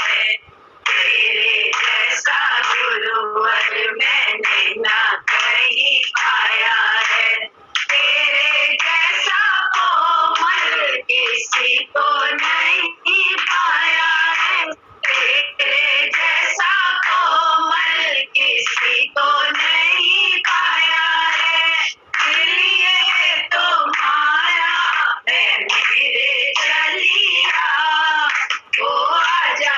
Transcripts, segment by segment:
है। तेरे जैसा गुरुवर मैंने ना कहीं पाया है। तेरे जैसा कोमल किसी को नहीं पाया है। तेरे जैसा कोमल किसी को नहीं पाया है। इसलिए तुम्हारा है मेरे चलिया। ओ आजा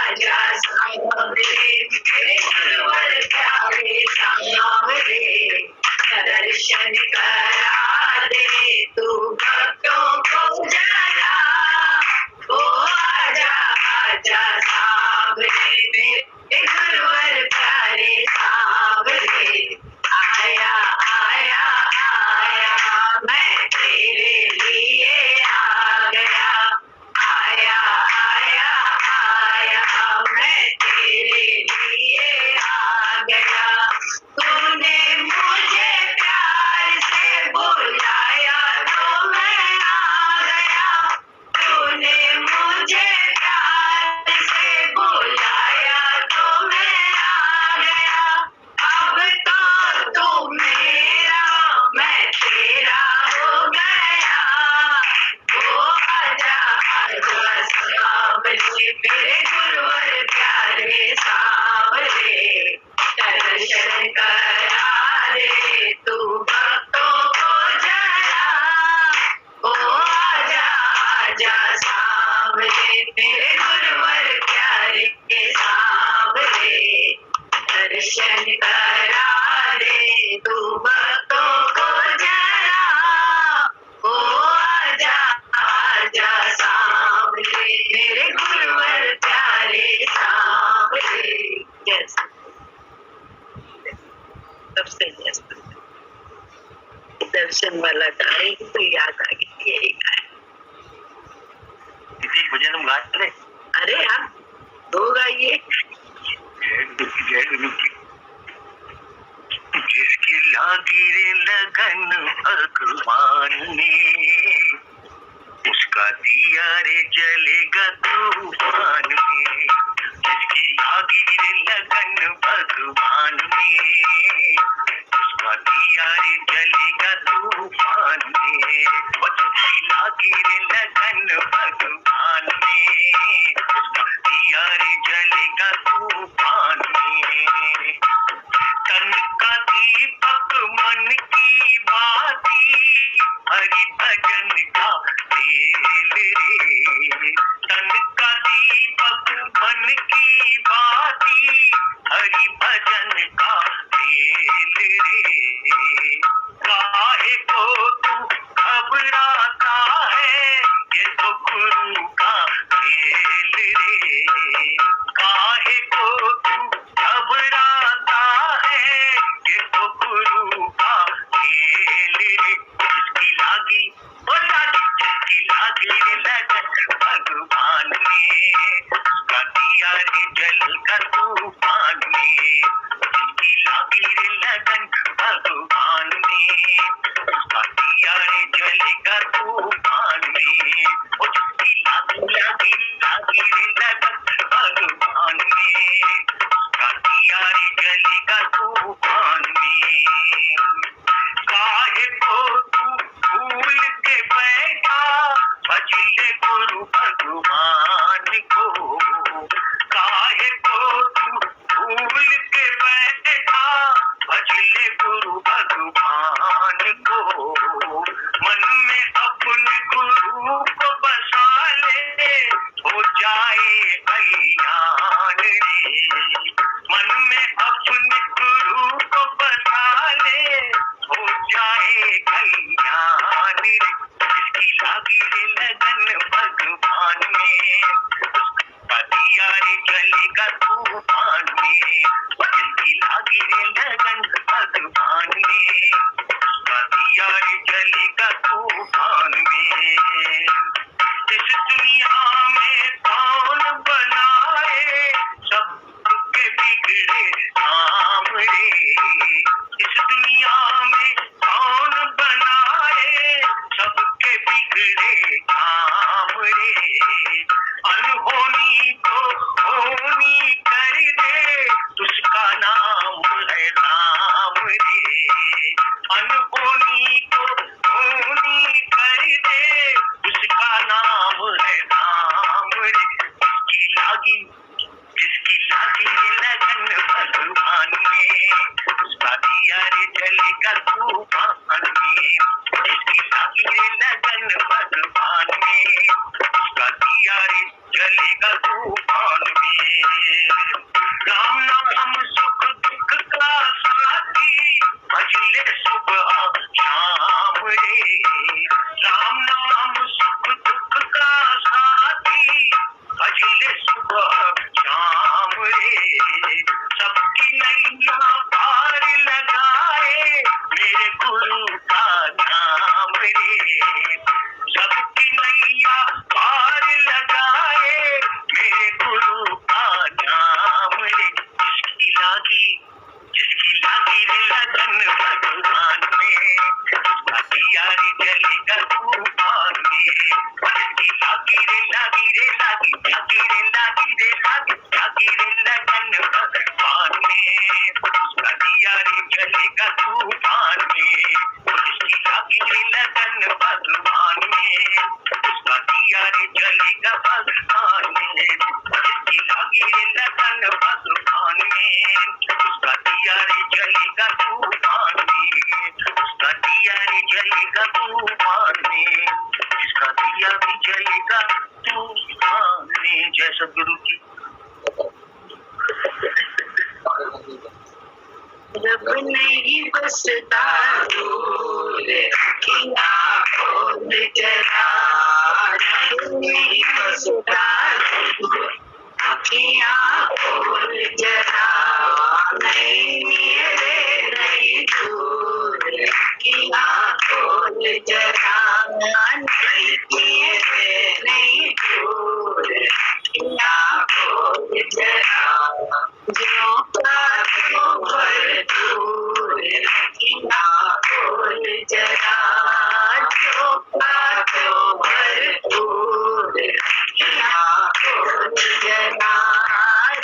आजा सांवरे मेरे गुरुवर प्यारे सांवरे। दर्शन करा दे तू भक्तों को जरा। ओ आजा आजा सांवरे मेरे गुरुवर प्यारे सांवरे। आया आया आया मैं तेरे लिए आ गया। आया आया आया मैं तेरे लिए आ गया। तूने मुझे प्यार से बुलाया तो मैं आ गया। तूने मुझे प्यार से बुलाया तो मैं आ गया। अब तो तू मेरा मैं तेरा हो गया। ओ आजा आजा सांवरे मेरे गुरुवर प्यारे सांवरे। दर्शन करा दे तू भक्तों को जरा। ओ आजा आजा सांवरे मेरे गुरुवर प्यारे सांवरे। दर्शन करा दे तू भक्तों को जरा। ओ आजा आजा सांवरे मेरे गुरुवर प्यारे सांवरे। सबसे दर्शन वाला गाने तो याद आ गई यही गाने। किसी भजन हम गा ले। अरे आप दो गाइए। जिसकी लागी रे लगन भगवान ने उसका दिया रे जलेगा तूफान में। जिसकी लागी रे लगन भगवान में उसका दिया रे जलेगा तूफान में। जिसकी लागी रे लगन भगवान में उसका दिया रे जलेगा तूफान में। तन का दीपक मन की बाती हरि भजन का तेल रे। तन का दीपक मन की बाती हरि भजन का तेल रे। काहे को तू घबराता है ये तो गुरु का खेल रे। काहे को तू घबराता है ये तो गुरु का खेल रे। जिसकी लागी वो लागी जिसकी लागी रे लगन भगवान में उसका दिया रे जलेगा तूफान में। जिसकी लागी रे लगन भगवान में उसका दिया रे जलेगा तूफान में। वो जिसकी लागी रे लगन भगवान में उसका दिया रे जलेगा तूफान में। काहे को तू भूल के बैठा भजले गुरु भगवान को। काहे को तू भूल के बैठा भजले गुरु भगवान को। मन में अपने गुरु को बसा ले हो जाए कल्याण रे। मन में अपने गुरु को बसा ले हो जाए कल्याण रे। जिसकी लागी रे लगन भगवान में उसका दिया रे जलेगा तूफान में। जिसकी लागी रे लगन भगवान में उसका दिया रे जलेगा तूफान में। इस दुनिया में कौन बनाए सबके बिगड़े काम रे। इस दुनिया में कौन बनाए सबके बिगड़े काम रे। अनहोनी को रब नहीं बसता दूर किया खोल जरा, रब नहीं बसता दूर किया खोल जरा, नहीं मेरे नहीं दूर किया खोल जरा, नहीं मेरे नहीं दूर किया खोल जरा, जो का जो भरपूर किया खोल जरा, जो का जो भरपूर किया खोल जरा,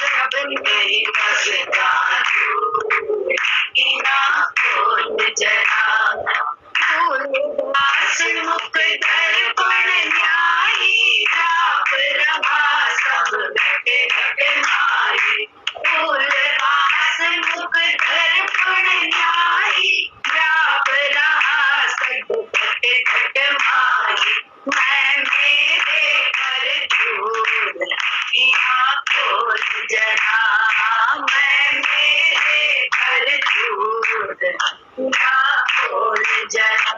रब नहीं बसता दूर किया खोल जरा, फूलदास मुख दर्पण न्यायी, राप रहा सब घट घट मारी, फूलदास मुख दर्पण न्यायी, राप रहा सब घट घट मारी, मैं मेरे कर झूल किया खोल जरा, मैं मेरे कर झूल किया खोल जरा,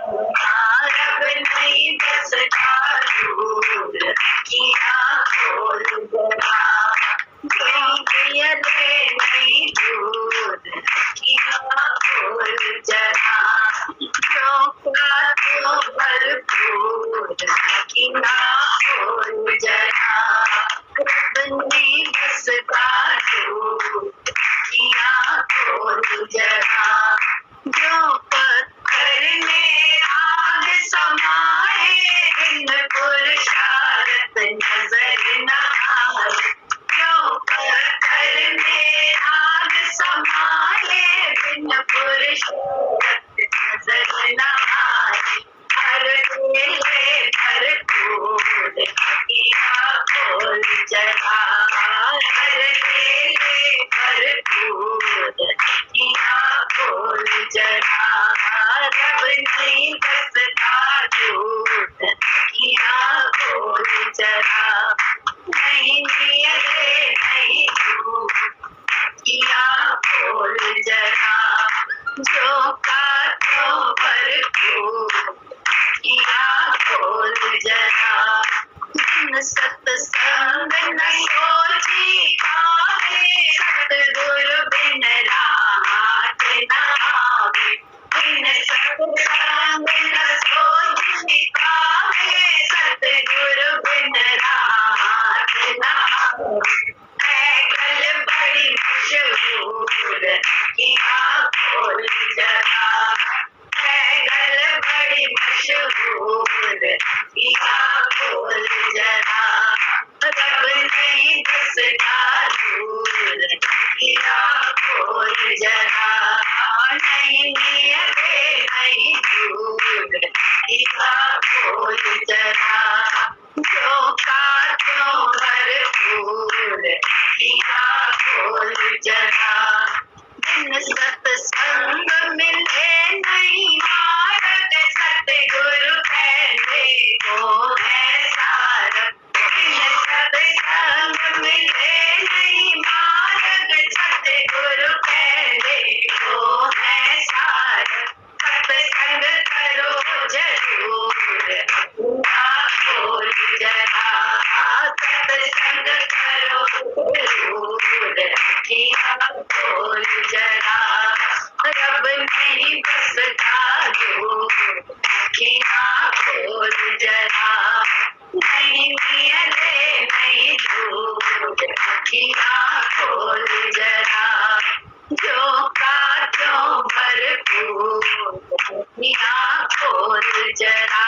रब नहीं बसता दूर किया खोल जरा, नहीं दूर किया खोल जरा, जो का जो भरपूर किया खोल जरा, रब नहीं बसता दूर किया खोल जरा, जो पत्थर में आग समाए, इन पुरुषारत नजर न आए, जो पत्थर में आग समाए, इन पुरुषारत नजर न आए, हर दिले भरपूर किया खोल जरा, हर दिले भरपूर किया खोल जरा, रब नहीं बसता दूर किया खोल जरा, नहीं मेरे नहीं दूर किया खोल जरा, जो का तो भरपूर किया खोल जरा, बिन सत्संग न सोची पावे, सतगुरु बिन राहत न आवे, बिन सत्संग न सोची पावे, सतगुरु बिन राहत न आवे, गल बड़ी मशहूर किया खोल जरा, गल बड़ी मशहूर किया खोल जरा, रब नहीं बसता दूर किया खोल जरा, नहीं मेरे नहीं दूर किया खोल जरा, जो का जो भरपूर किया खोल जरा, बिन सत्संग मिले नहीं मार्ग, सतगुरु कहने को है सार, बिन सत्संग मिले नहीं मार्ग, सतगुरु कहने को है सार, सत्संग करो जरूर किया खोल जरा, सत्संग करो जरूर किया खोल जरा, रब नहीं बसता दूर किया खोल जरा, नहीं मेरे नहीं दूर किया खोल जरा, जो का जो भरपूर किया खोल जरा,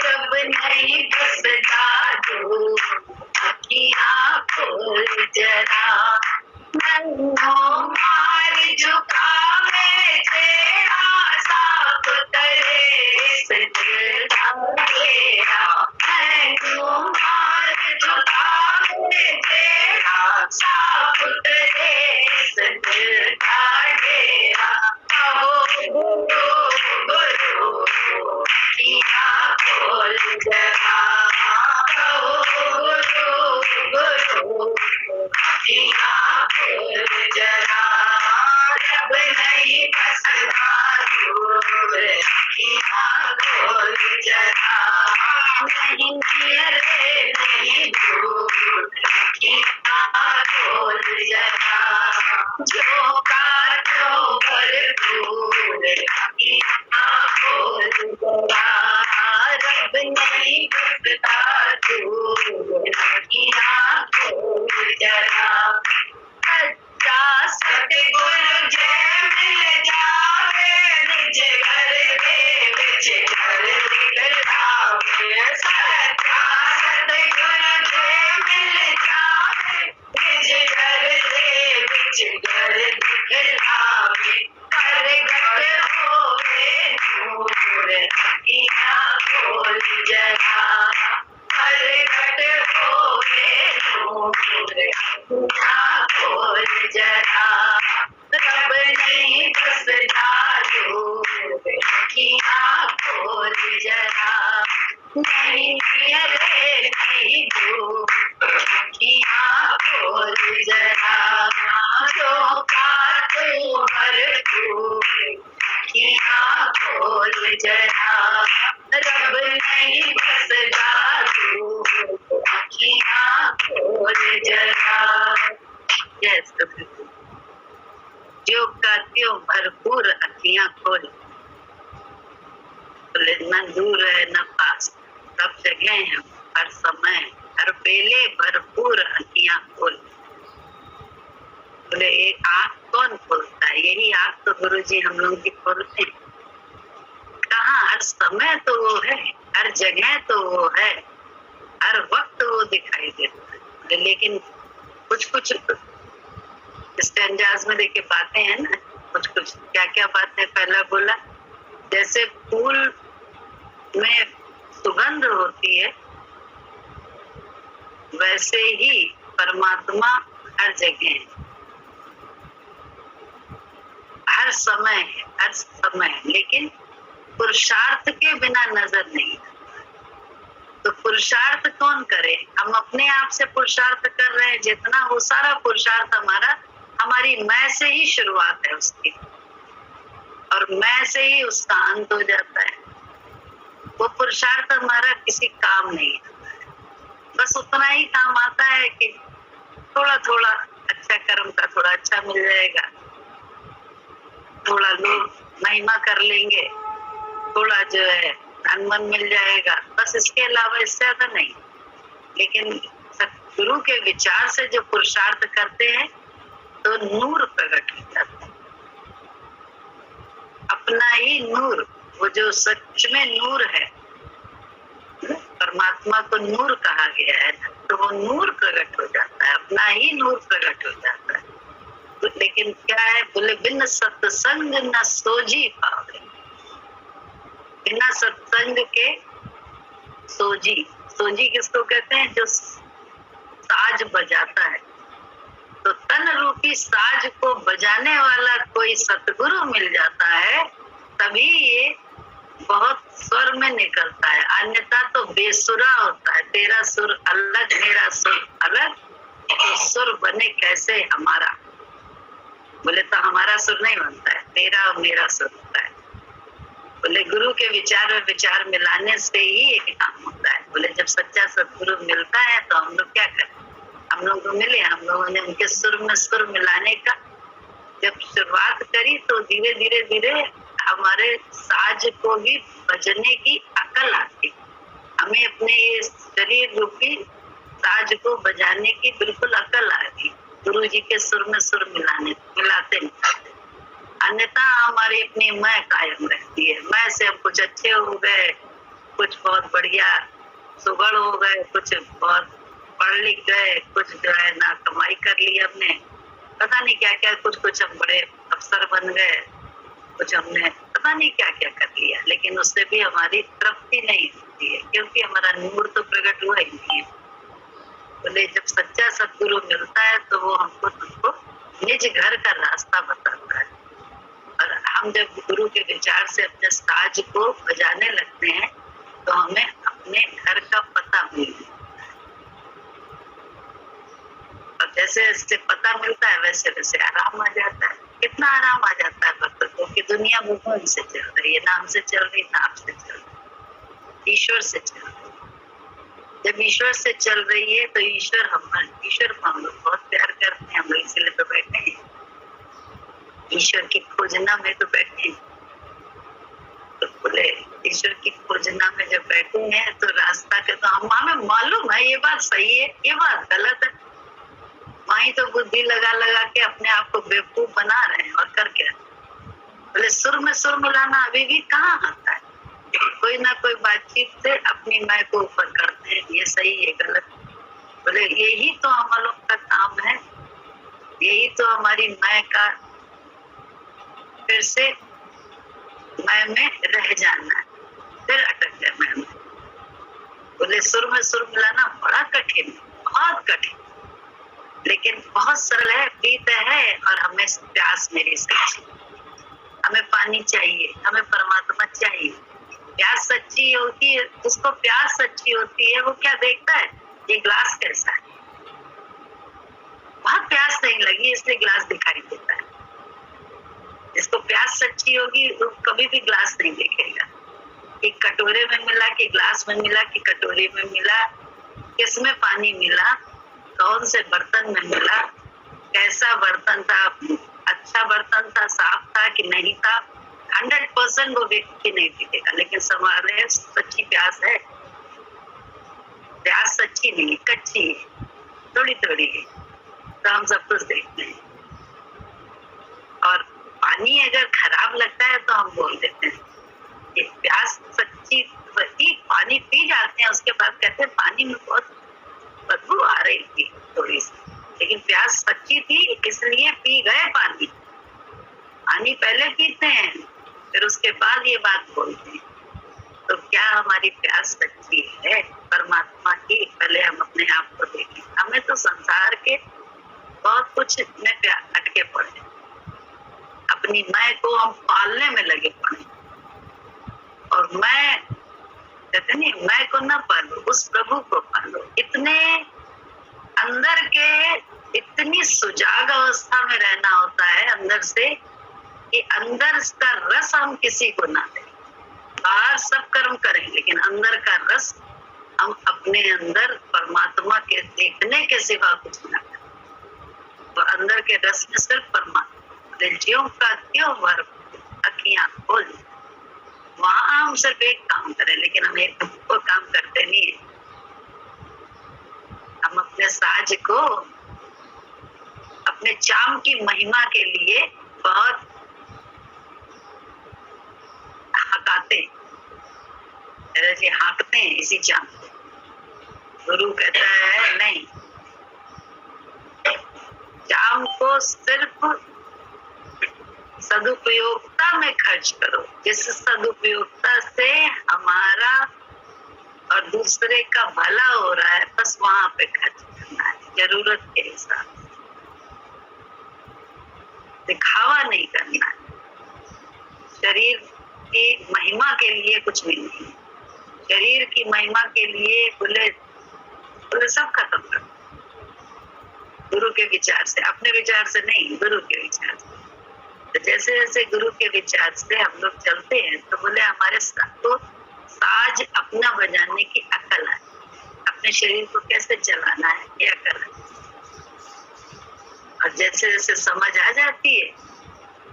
रब नहीं बसता दूर किया खोल जरा, मार झुकावे तेरा साफ करे इस दिल का घेरा, मार झुकावे तेरा साफ करे इस दिल का घेरा, गुरु गुरु किया खोल जरा, गुरु गुरु अखियाँ खोल जरा, रब नहीं बसना दूर, अखियाँ खोल जरा, नहीं नियर नहीं दूर, अखियाँ खोल जरा, झोंका भरपूर, अखियाँ खोल जरा, रब नहीं बसना दूर, अखियाँ खोल जरा। सच्चा सतगुरु जय मिल जावे, निज घर दे विच घर दिखलावे, सच्चा सतगुरु जय मिल जावे, निज घर दे विच घर दिखलावे, प्रगट होवे नूर, अखियाँ खोल जरा, प्रगट होवे नूर, अखियाँ खोल जरा, रब नहीं बसना दूर, अखियाँ खोल जरा, नहीं नियर नहीं दूर, अखियाँ खोल जरा, झोंका तू भरपूर, अखियाँ खोल जरा, रब नहीं बसना दूर, अखियाँ खोल जरा। यस, जो का त्यों भरपूर अखियाँ खोल, बोले न दूर है न पास, सब जगह है, हर समय हर बेले भरपूर अखियाँ खोल। बोले ये आँख कौन खोलता है? यही आँख तो गुरुजी हम लोग की खोलते हैं। कहाँ? हर समय तो वो है, हर जगह तो वो है, हर वक्त वो दिखाई देता है। लेकिन कुछ कुछ स्टैंजास में देखिए बातें हैं ना, कुछ कुछ क्या क्या बातें। पहला बोला जैसे फूल में सुगंध होती है, वैसे ही परमात्मा हर जगह है, हर समय है, हर समय, लेकिन पुरुषार्थ के बिना नजर नहीं। तो पुरुषार्थ कौन करे? हम अपने आप से पुरुषार्थ कर रहे हैं, जितना वो सारा पुरुषार्थ हमारा हमारी मैं से ही शुरुआत है उसकी, और मैं से ही उसका अंत हो जाता है। वो पुरुषार्थ हमारा किसी काम नहीं आता है, बस उतना ही काम आता है कि थोड़ा थोड़ा अच्छा कर्म का थोड़ा अच्छा मिल जाएगा, थोड़ा लोग महिमा कर लेंगे, थोड़ा जो है धन मन मिल जाएगा, बस इसके अलावा इससे ज्यादा नहीं। लेकिन सतगुरु के विचार से जो पुरुषार्थ करते हैं तो नूर प्रकट हो जाता है, अपना ही नूर, वो जो सच में नूर है, परमात्मा को नूर कहा गया है, तो वो नूर प्रकट हो जाता है, अपना ही नूर प्रकट हो जाता है। तो लेकिन क्या है? बोले बिन सत्संग न सोजी पावे, बिना सत्संग के सोजी, सोजी किसको कहते हैं? जो साज बजाता है। तो तन रूपी साज को बजाने वाला कोई सतगुरु मिल जाता है, तभी ये बहुत स्वर में निकलता है, अन्यथा तो बेसुरा होता है। तेरा सुर अलग मेरा सुर अलग, तो सुर बने कैसे हमारा? बोले तो हमारा सुर नहीं बनता है, तेरा और मेरा सुर होता है। बोले गुरु के विचार में विचार मिलाने से ही ये काम होता है। बोले जब सच्चा सतगुरु मिलता है तो हम लोग क्या करें? हम लोग को मिले, हम लोगों ने उनके सुर में सुर मिलाने का जब शुरुआत करी, तो धीरे धीरे धीरे हमारे साज को भी बजने की अकल आती, हमें अपने ये शरीर रूपी साज को बजाने की बिल्कुल अकल आ गई, गुरु जी के सुर में सुर मिलाते नहीं। अन्यथा हमारी अपनी मैं कायम रहती है। मैं से हम कुछ अच्छे हो गए, कुछ बहुत बढ़िया सुगढ़ हो गए, कुछ बहुत पढ़ लिख गए, कुछ जो है ना कमाई कर ली हमने, पता नहीं क्या क्या, कुछ हम बड़े अफसर बन गए, कुछ हमने पता नहीं क्या क्या कर लिया, लेकिन उससे भी हमारी तृप्ति नहीं होती है, क्योंकि हमारा नूर तो प्रकट हुआ ही नहीं है। बोले जब सच्चा सतगुरु मिलता है तो वो हमको तुमको निज घर का रास्ता बताता है, और हम जब गुरु के विचार से अपने साज को बजाने लगते हैं तो हमें अपने घर का पता मिल जाता है। और जैसे जैसे पता मिलता है वैसे वैसे आराम आ जाता है। कितना आराम आ जाता है भक्तों को कि दुनिया भगवान से चल रही है, नाम से चल रही, नाम से चल रही, ईश्वर से चल रही। जब ईश्वर से चल रही है तो ईश्वर को हम लोग बहुत प्यार करते हैं, हम लोग इसलिए तो बैठे हैं, ईश्वर की खोजना में तो बैठे हैं। तो बोले ईश्वर की खोजना में जब बैठे हैं तो रास्ता के तो हमें मालूम है ये बात सही है, ये बात गलत है, वहीं तो बुद्धि लगा लगा के अपने आप को बेवकूफ बना रहे हैं। और कर क्या? बोले सुर में सुर मिलाना अभी भी कहाँ आता है, कोई ना कोई बातचीत से अपनी मैं को ऊपर करते हैं, ये सही है गलत। बोले यही तो हम लोग का काम है, यही तो हमारी मैं का फिर से मैं में रह जाना है, फिर अटक जाए मैं में। बोले सुर में सुर मिलाना बड़ा कठिन है, बहुत कठिन, लेकिन बहुत सरल है, पीते है। और हमें प्यास मेरी सच्ची, हमें पानी चाहिए, हमें परमात्मा चाहिए। प्यास सच्ची होती है, जिसको प्यास सच्ची होती है वो क्या देखता है, ये ग्लास कैसा है, बहुत प्यास नहीं लगी इसलिए ग्लास दिखाई देता है। जिसको प्यास सच्ची होगी वो कभी भी ग्लास नहीं देखेगा कि कटोरे में मिला कि ग्लास में मिला कि कटोरे में मिला, किसमें पानी मिला, कौन से बर्तन में मिला, कैसा बर्तन था, अच्छा बर्तन था, साफ था कि नहीं था, 100% वो व्यक्ति नहीं दिखेगा। लेकिन हमारे सच्ची प्यास है, प्यास सच्ची नहीं, कच्ची है, थोड़ी थोड़ी है, तो हम सब कुछ देखते हैं। और पानी अगर खराब लगता है तो हम बोल देते हैं कि प्यास सच्ची, पानी पी जाते हैं, उसके बाद कहते हैं पानी में बहुत बदबू आ रही थी थोड़ी सी, लेकिन प्यास सच्ची थी इसलिए पी गए पानी। पानी पहले पीते हैं फिर उसके बाद ये बात बोलते हैं। तो क्या हमारी प्यास सच्ची है परमात्मा की? पहले हम अपने आप को देखें। हमें तो संसार के बहुत कुछ में अटके पड़े, अपनी मैं को हम पालने में लगे पड़े। और मैं कहते नहीं, मैं को ना पालो, उस प्रभु को पालो। इतने अंदर के, इतनी सुजाग अवस्था में रहना होता है अंदर से कि अंदर का रस हम किसी को ना दें। बाहर सब कर्म करें लेकिन अंदर का रस हम अपने अंदर परमात्मा के देखने के सिवा कुछ ना करें। तो अंदर के रस में सिर्फ परमात्मा, ज्यों का त्यों भर अखियां खोल, वहां हम सिर्फ एक काम करें, लेकिन हम एक को काम करते नहीं है। हम अपने साज को अपने चाम की महिमा के लिए बहुत हकाते हैं, हाँकते हैं इसी चाम को। गुरु कहता है नहीं, चाम को सिर्फ सदुपयोगता में खर्च करो, जिस सदुपयोगता से हमारा और दूसरे का भला हो रहा है, बस वहां पे खर्च करना है, जरूरत के हिसाब से। दिखावा नहीं करना है, शरीर की महिमा के लिए कुछ भी नहीं। शरीर की महिमा के लिए बोले सब खत्म कर, गुरु के विचार से, अपने विचार से नहीं, गुरु के विचार से। तो जैसे जैसे गुरु के विचार से हम लोग चलते हैं तो बोले हमारे तो साज अपना बजाने की अकल है, अपने शरीर को कैसे चलाना है ये अकल है। और जैसे जैसे समझ आ जाती है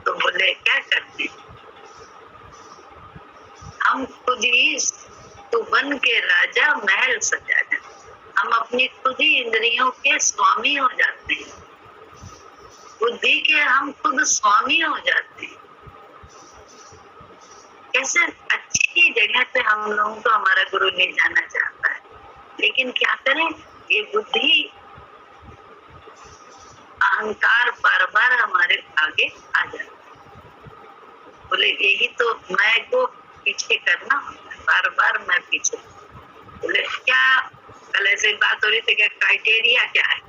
तो बोले क्या करते हैं, हम खुद ही तो बन के राजा महल सजा जाते, हम अपनी खुद ही इंद्रियों के स्वामी हो जाते हैं, बुद्धि के हम खुद स्वामी हो जाते हैं। कैसे अच्छी जगह पे हम लोगों को हमारा गुरु ले जाना चाहता है, लेकिन क्या करें, ये बुद्धि अहंकार बार बार हमारे आगे आ जाता है। बोले यही तो मैं को पीछे करना, बार बार मैं पीछे। बोले क्या, कल ऐसे बात हो रही थी, क्या क्राइटेरिया क्या है?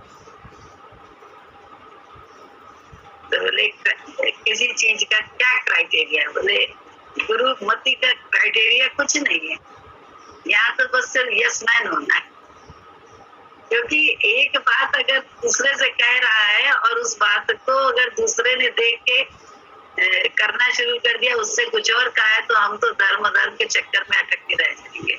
तो बोले किसी चीज का क्या क्राइटेरिया है? बोले गुरु मति का क्राइटेरिया कुछ नहीं है, यहाँ तो बस सिर्फ यस मैन होना है। क्योंकि एक बात अगर दूसरे से कह रहा है और उस बात को अगर दूसरे ने देख के करना शुरू कर दिया, उससे कुछ और कहा है, तो हम तो धर्म के चक्कर में अटक के रह जाएंगे।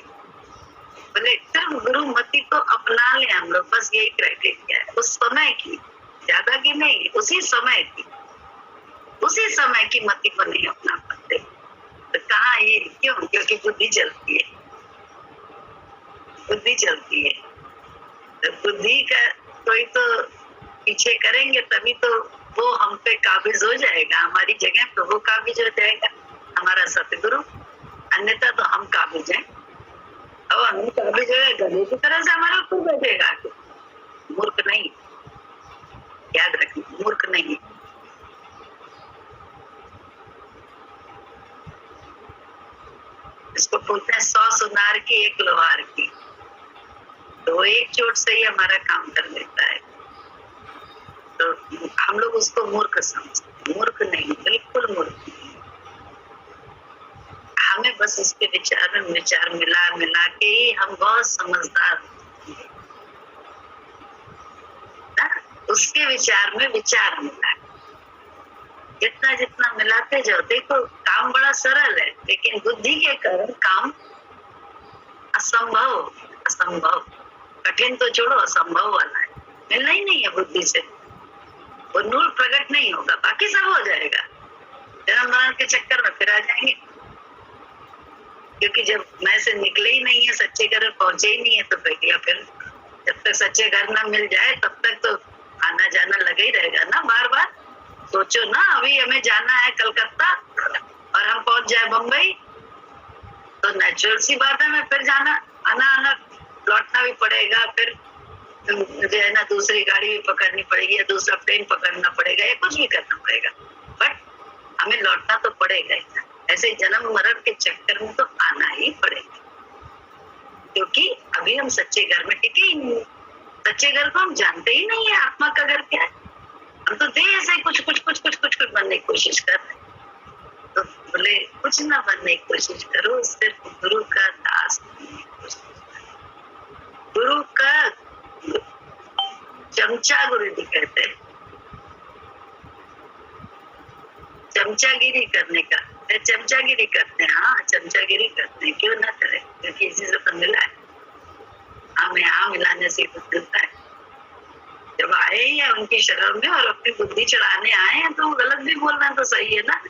बोले सिर्फ गुरु मति को अपना ले हम लोग, बस यही क्राइटेरिया है उस समय की, ज्यादा की नहीं, उसी समय की मति को नहीं अपना पाते। तो कहाँ ये क्यों? क्योंकि बुद्धि चलती है। तो बुद्धि का कोई तो पीछे करेंगे तभी तो वो हम पे काबिज हो जाएगा, हमारी जगह पे वो काबिज हो जाएगा, हमारा सतगुरु। अन्यथा तो हम काबिज हैं, और हम काबिज हो गले की तरह से हमारे ऊपर बैठेगा। मूर्ख नहीं, याद रखना, मूर्ख नहीं। इसको बोलते हैं 100 सुनार की 1 लोहार की। तो एक चोट से ही हमारा काम कर लेता है। तो हम लोग उसको मूर्ख समझते, मूर्ख नहीं, बिल्कुल मूर्ख नहीं। हमें बस उसके विचार में विचार मिला के ही हम बहुत समझदार ना, उसके विचार में विचार मिला, जितना मिलाते जाओ। देखो काम बड़ा सरल है, लेकिन बुद्धि के कारण काम असंभव, कठिन तो छोड़ो, असंभव वाला है, मिलना ही नहीं है बुद्धि से। वो नूर प्रकट नहीं होगा, बाकी सब हो जाएगा। जन्म मरण के चक्कर में फिर आ जाएंगे, क्योंकि जब मैं से निकले ही नहीं है, सच्चे घर पहुंचे ही नहीं है, तो फिर जब तक सच्चे घर ना मिल जाए तब तक तो आना जाना लगा ही रहेगा ना। बार बार सोचो ना, अभी हमें जाना है कलकत्ता और हम पहुंच जाए बम्बई, तो नेचुरल सी बात है, हमें फिर जाना आना लौटना भी पड़ेगा। फिर जो है ना, दूसरी गाड़ी भी पकड़नी पड़ेगी, या दूसरा प्लेन पकड़ना पड़ेगा, या कुछ भी करना पड़ेगा, बट हमें लौटना तो पड़ेगा ही। ऐसे जन्म मरण के चक्कर में तो आना ही पड़ेगा, क्योंकि अभी हम सच्चे घर में टिके ही नहीं। सच्चे घर को हम जानते ही नहीं है, आत्मा का घर क्या है। हम तो देह से कुछ बनने की कोशिश कर रहे हैं। तो बोले कुछ ना बनने की कोशिश करो, सिर्फ गुरु का दास बनने की कोशिश करो। गुरु का चमचा गुरु जी कहते हैं, चमचागिरी करने का, चमचागिरी करते हैं। हाँ, चमचागिरी करते हैं, क्यों ना करें, क्योंकि इसी से तो मिला है। हमें हाँ मिलाने से कुछ मिलता है। जब आए ही है उनकी शरण में और अपनी बुद्धि चढ़ाने आए हैं, तो गलत भी बोलना तो सही है ना।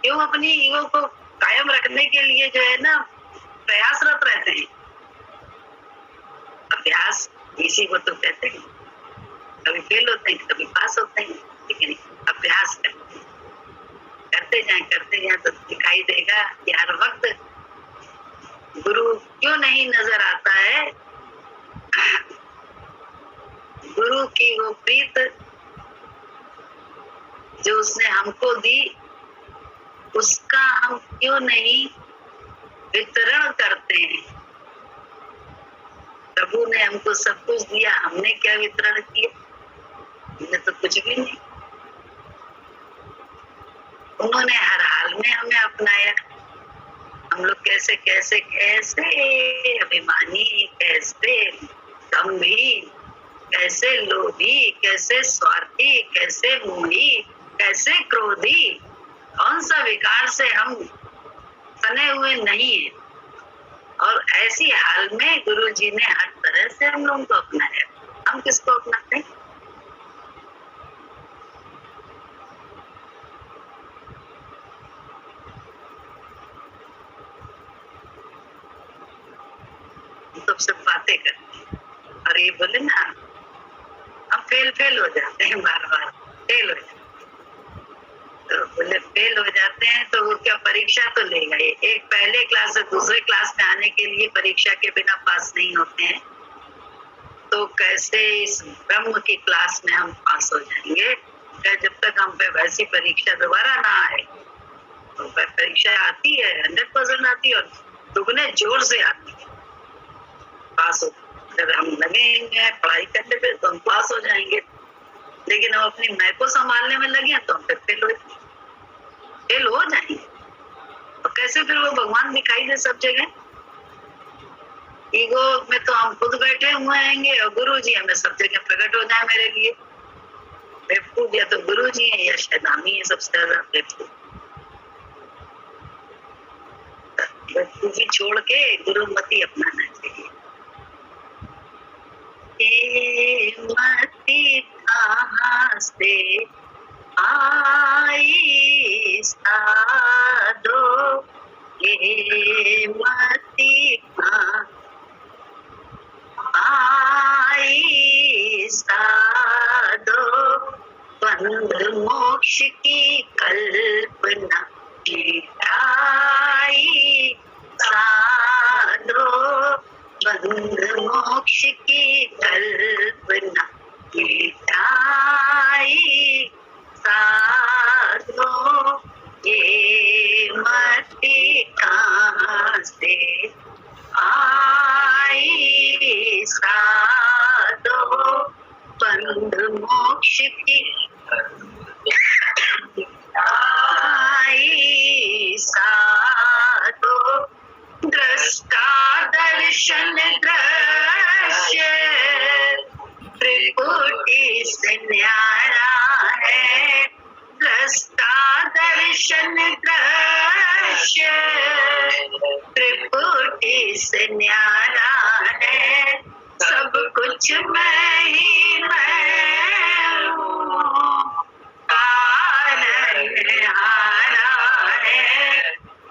क्यों अपनी ईगो को कायम रखने के लिए जो है ना प्रयासरत रहते हैं। अभ्यास इसी को तो कहते हैं। कभी फेल होते हैं, कभी पास होते हैं, लेकिन अभ्यास करते जाए तो दिखाई देगा कि हर वक्त गुरु क्यों नहीं नजर आता है। गुरु की वो प्रीत जो उसने हमको दी, उसका हम क्यों नहीं वितरण करते हैं। प्रभु ने हमको सब कुछ दिया, हमने क्या वितरण किया? हमने तो कुछ भी नहीं। उन्होंने हर हाल में हमें अपनाया। हम लोग कैसे कैसे कैसे अभिमानी, कैसे गंभीर, कैसे लोभी, कैसे स्वार्थी, कैसे मोही, कैसे क्रोधी, कौन सा विकार से हम सने हुए नहीं है। और ऐसी हाल में गुरु जी ने हर तरह से हम लोगों को अपनाया। हम किसको अपनाते हैं? तो सब बातें करते हैं और ये बोले ना, हम फेल हो जाते हैं, बार बार फेल हो जाते हैं। तो बोले फेल हो जाते हैं तो वो क्या परीक्षा तो लेगा। एक पहले क्लास से दूसरे क्लास में आने के लिए परीक्षा के बिना पास नहीं होते हैं, तो कैसे इस ब्रह्म की क्लास में हम पास हो जाएंगे? जब तक हम पे वैसी परीक्षा दोबारा ना आए। तो परीक्षा आती है, 100% आती है और दुगने जोर से आती है। पास हो, अगर हम लगेंगे पढ़ाई करने पे तो हम पास हो जाएंगे, लेकिन हम अपनी मैं को संभालने में लगे तो हम फिर फेल हो जाएंगे। और कैसे फिर वो भगवान दिखाई दे सब जगह? ईगो में तो हम खुद बैठे हुए हैंगे और गुरु जी हमें सब जगह प्रकट हो जाए मेरे लिए। बेवकूफ या तो गुरु जी है या शैतानी है सबसे ज्यादा बेवकूफ। बेवकूफी छोड़ के गुरुमति अपनाना चाहिए। मति कहाँ से आई साधो, ये मति कहाँ आई साधो, बंध मोक्ष की कल्पना मिटाई साधो, बंध मोक्ष की कल्पना मिटाई साधो, ये मति कहाँ से आई साधो, बंध मोक्ष की आई साधो, दृष्टा दर्शन दृश्य त्रिपुटी से न्यारा है, दृष्टा दर्शन दृश्य त्रिपुटी से न्यारा है, सब कुछ मैं ही मैं हूँ, कारण हारा है,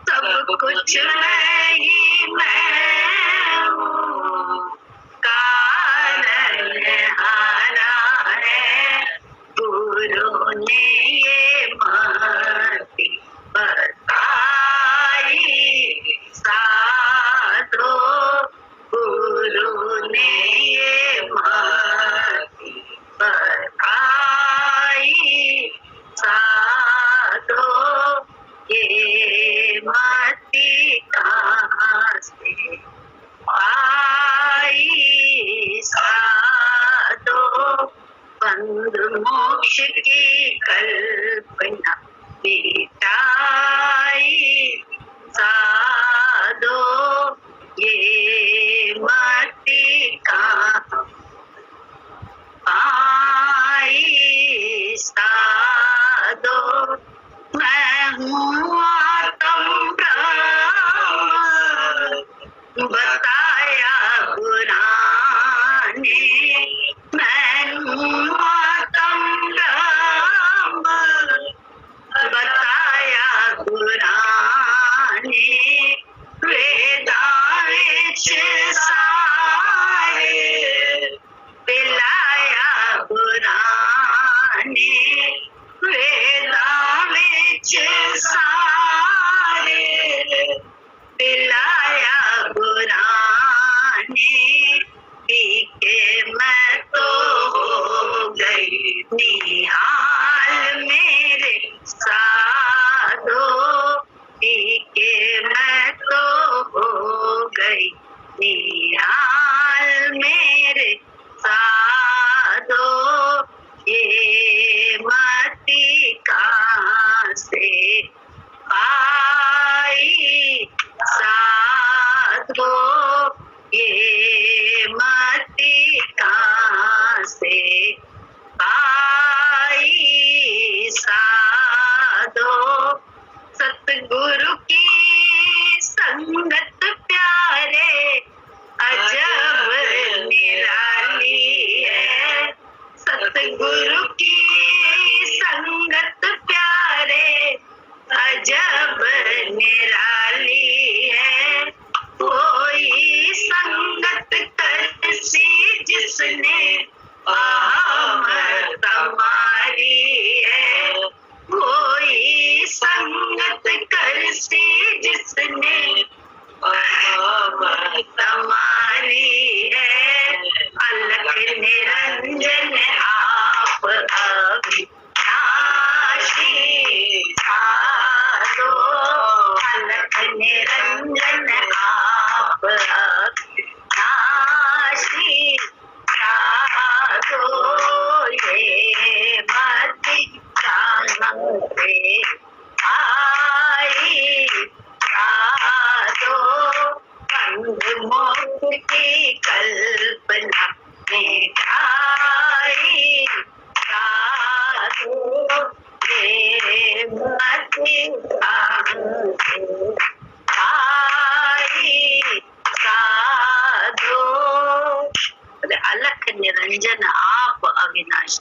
सब कुछ मैं ही मैं हूँ, कारण हारा है, गुरु ने ये मति बताई साधो, गुरु ने ये मति बताई साधो, ये मति कहाँ से आई साधो, बंध मोक्ष की कल्पना मिटाई साधो, ये मति कहाँ आई साधो, मैं हूँ आत्म ब्रह्म बताया पुराण ने, मैं हूँ आत्म ब्रह्म बताया पुराण ने, वेदांत सारे पिलाया पुराण ने, वेदांत सारे पिलाया पुराण ने, पी के मैं तो हो गई निहाल मेरे साधो, पी के मैं तो हो गई निहाल मेरे साधो, ये मति कहाँ से आई साधो, ये मति कहाँ से आई साधो, सतगुरु की संगत प्यारे अजब निराली है, सतगुरु की संगत प्यारे अजब निराली है, कोई संगत कैसी जिसने तुम्हारी है, कोई संगत कैसी जिसने तुम्हारी है, अलख निरंजन आप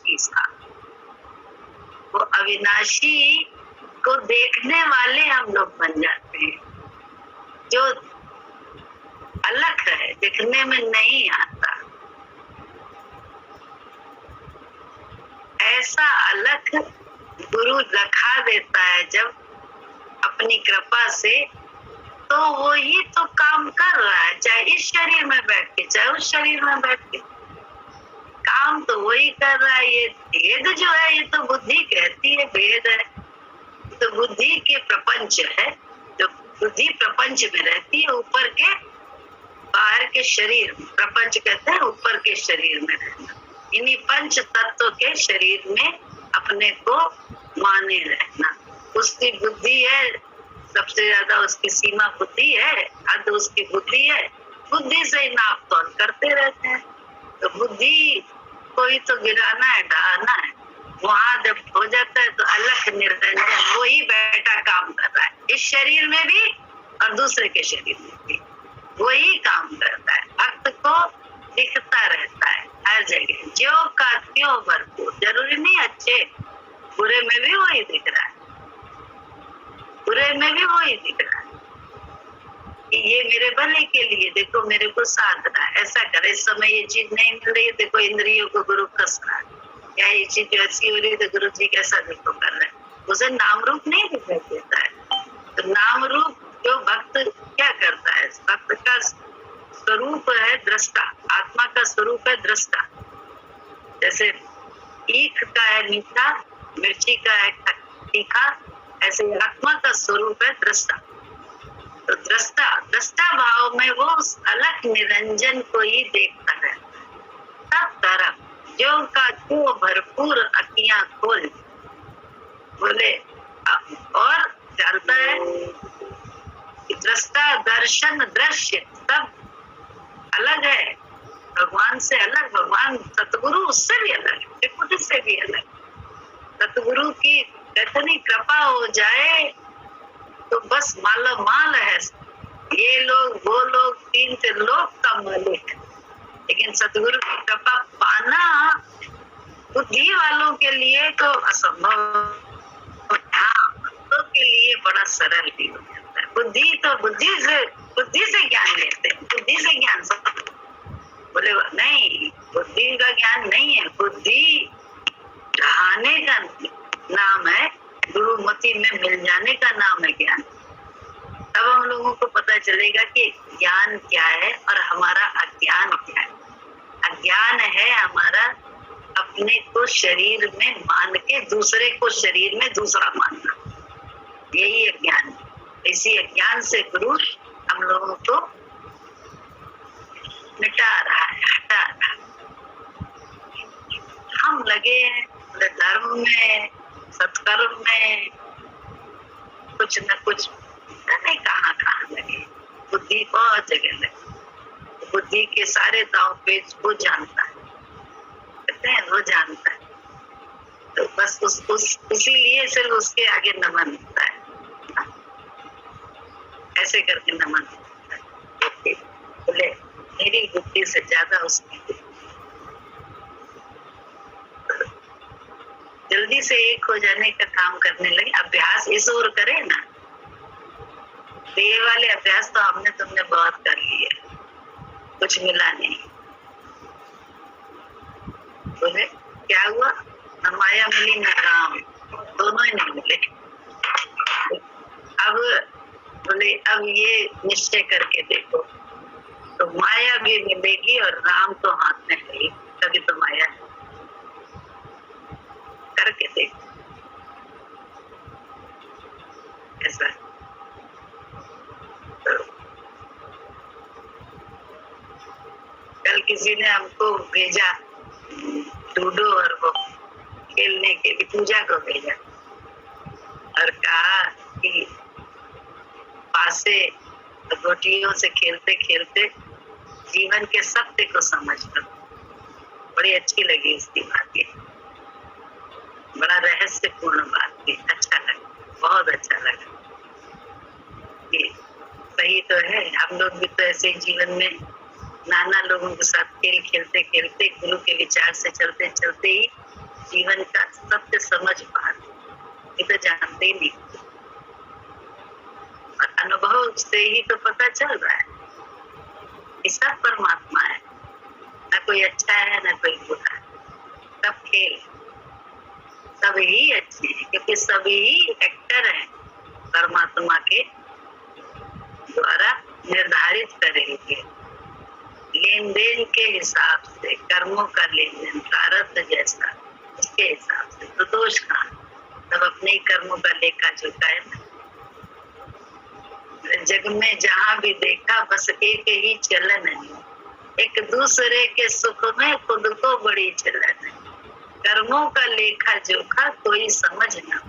अविनाशी सा। वो अविनाशी को देखने वाले हम लोग बन जाते हैं, जो अलग है, दिखने में नहीं आता। ऐसा अलग गुरु दिखा देता है जब अपनी कृपा से, तो वो ही तो काम कर रहा है, चाहे इस शरीर में बैठ के चाहे उस शरीर में बैठ के, काम तो वही कर रहा है। ये भेद जो है, ये तो बुद्धि कहती है भेद है, तो बुद्धि के प्रपंच है, जो बुद्धि प्रपंच में रहती है, ऊपर के बाहर के शरीर, प्रपंच कहते हैं ऊपर के शरीर में रहना, इन्हीं पंच तत्व के शरीर में अपने को माने रहना। उसकी बुद्धि है, सबसे ज्यादा उसकी सीमा बुद्धि है, हद उसकी बुद्धि है, बुद्धि से नाप तोल करते रहते हैं। तो बुद्धि को ही तो गिराना है, ढहाना है, वहां जब हो जाता है तो अलग निरंजन वही बैठा काम कर रहा है, इस शरीर में भी और दूसरे के शरीर में भी वही काम करता है। भक्त को दिखता रहता है हर जगह, जो का त्यों भरपूर, जरूरी नहीं अच्छे बुरे में भी वही दिख रहा है, बुरे में भी वही दिख रहा है कि ये मेरे भले के लिए, देखो मेरे को साथ रहा है, ऐसा कर, इस समय ये चीज नहीं मिल रही है, देखो इंद्रियों को गुरु कस रहा है, या ये चीज ऐसी हो रही है तो गुरु जी कैसा देखो कर रहे हैं। उसे नाम रूप नहीं दिखाई देता है, तो नाम रूप जो भक्त क्या करता है, भक्त का स्वरूप है दृष्टा, आत्मा का स्वरूप है दृष्टा। जैसे ईख का है मीठा, मिर्ची का है तीखा, ऐसे आत्मा का स्वरूप है दृष्टा। तो दृष्टा, दृष्टा भाव में वो उस अलग निरंजन को ही देखता है सब तरफ, जो का जो भरपूर अखियां खोल बोले, और जानता है दृष्टा दर्शन दृश्य सब अलग है, भगवान से अलग, भगवान सतगुरु उससे भी अलग, त्रिपुटी से भी अलग। सतगुरु की इतनी कृपा हो जाए तो बस माला माल है, ये लोग वो लोग, तीन लोग का मालिक है। लेकिन सतगुरु की कृपा पाना बुद्धि वालों के लिए तो असंभव, तो के लिए बड़ा सरल भी हो जाता है। बुद्धि तो बुद्धि से ज्ञान लेते हैं, बुद्धि से ज्ञान सब बोले नहीं, बुद्धि का ज्ञान नहीं है, बुद्धि ढहाने का नाम है, गुरुमति में मिल जाने का नाम है ज्ञान। तब हम लोगों को पता चलेगा कि ज्ञान क्या है और हमारा अज्ञान क्या है। अज्ञान है हमारा अपने को शरीर में मान के दूसरे को शरीर में दूसरा मानना, यही अज्ञान। इसी अज्ञान से गुरु हम लोगों को मिटा रहा है, हटा रहा है। हम लगे धर्म में, सत्कर्म में, कुछ न कुछ नहीं, कहाँ लगे, बुद्धि बहुत जगह लगे। बुद्धि के सारे दांव पेच वो जानता है, कहते हैं वो जानता है, तो बस इसीलिए सिर्फ उसके आगे नमन होता है, ऐसे करके नमन होता है। बोले मेरी बुद्धि से ज्यादा उसकी बुद्धि। जल्दी से एक हो जाने का काम करने लगे, अभ्यास इस ओर करे ना, तो ये वाले अभ्यास तो हमने तुमने बहुत कर लिए, कुछ मिला नहीं। बोले क्या हुआ, न माया मिली न राम, दोनों ही नहीं मिले। अब बोले अब ये निश्चय करके देखो, तो माया भी मिलेगी और राम तो हाथ में है, तभी तो माया है, करके देखो ऐसा। तो कल किसी ने हमको भेजा लूडो और वो खेलने के लिए, पूजा को भेजा और कहा कि पासे गोटियों से खेलते खेलते जीवन के सत्य को समझ लो। बड़ी अच्छी लगी इसकी बात, ये बड़ा रहस्यपूर्ण बात थी, अच्छा लगा, बहुत अच्छा लगा। ये सही तो है, हम लोग भी तो ऐसे जीवन में नाना लोगों के साथ खेल खेलते खेलते गुरु के विचार से चलते चलते ही जीवन का सत्य समझ पा रहे, ये तो जानते ही नहीं। और अनुभव से ही तो पता चल रहा है कि सब परमात्मा है, न कोई अच्छा है न कोई बुरा है, सब खेल, सभी अच्छे हैं, क्योंकि सभी एक्टर हैं परमात्मा के द्वारा निर्धारित करेंगे लेन देन के हिसाब से, कर्मों का लेन देन प्रारब्ध जैसा उसके हिसाब से, तो दोष कहाँ, सब अपने ही कर्मों का लेखा जोखा है ना। जग में जहाँ भी देखा बस एक ही चलन है, एक दूसरे के सुख में खुद को बड़ी चलन है, कर्मों का लेखा जोखा कोई समझ ना।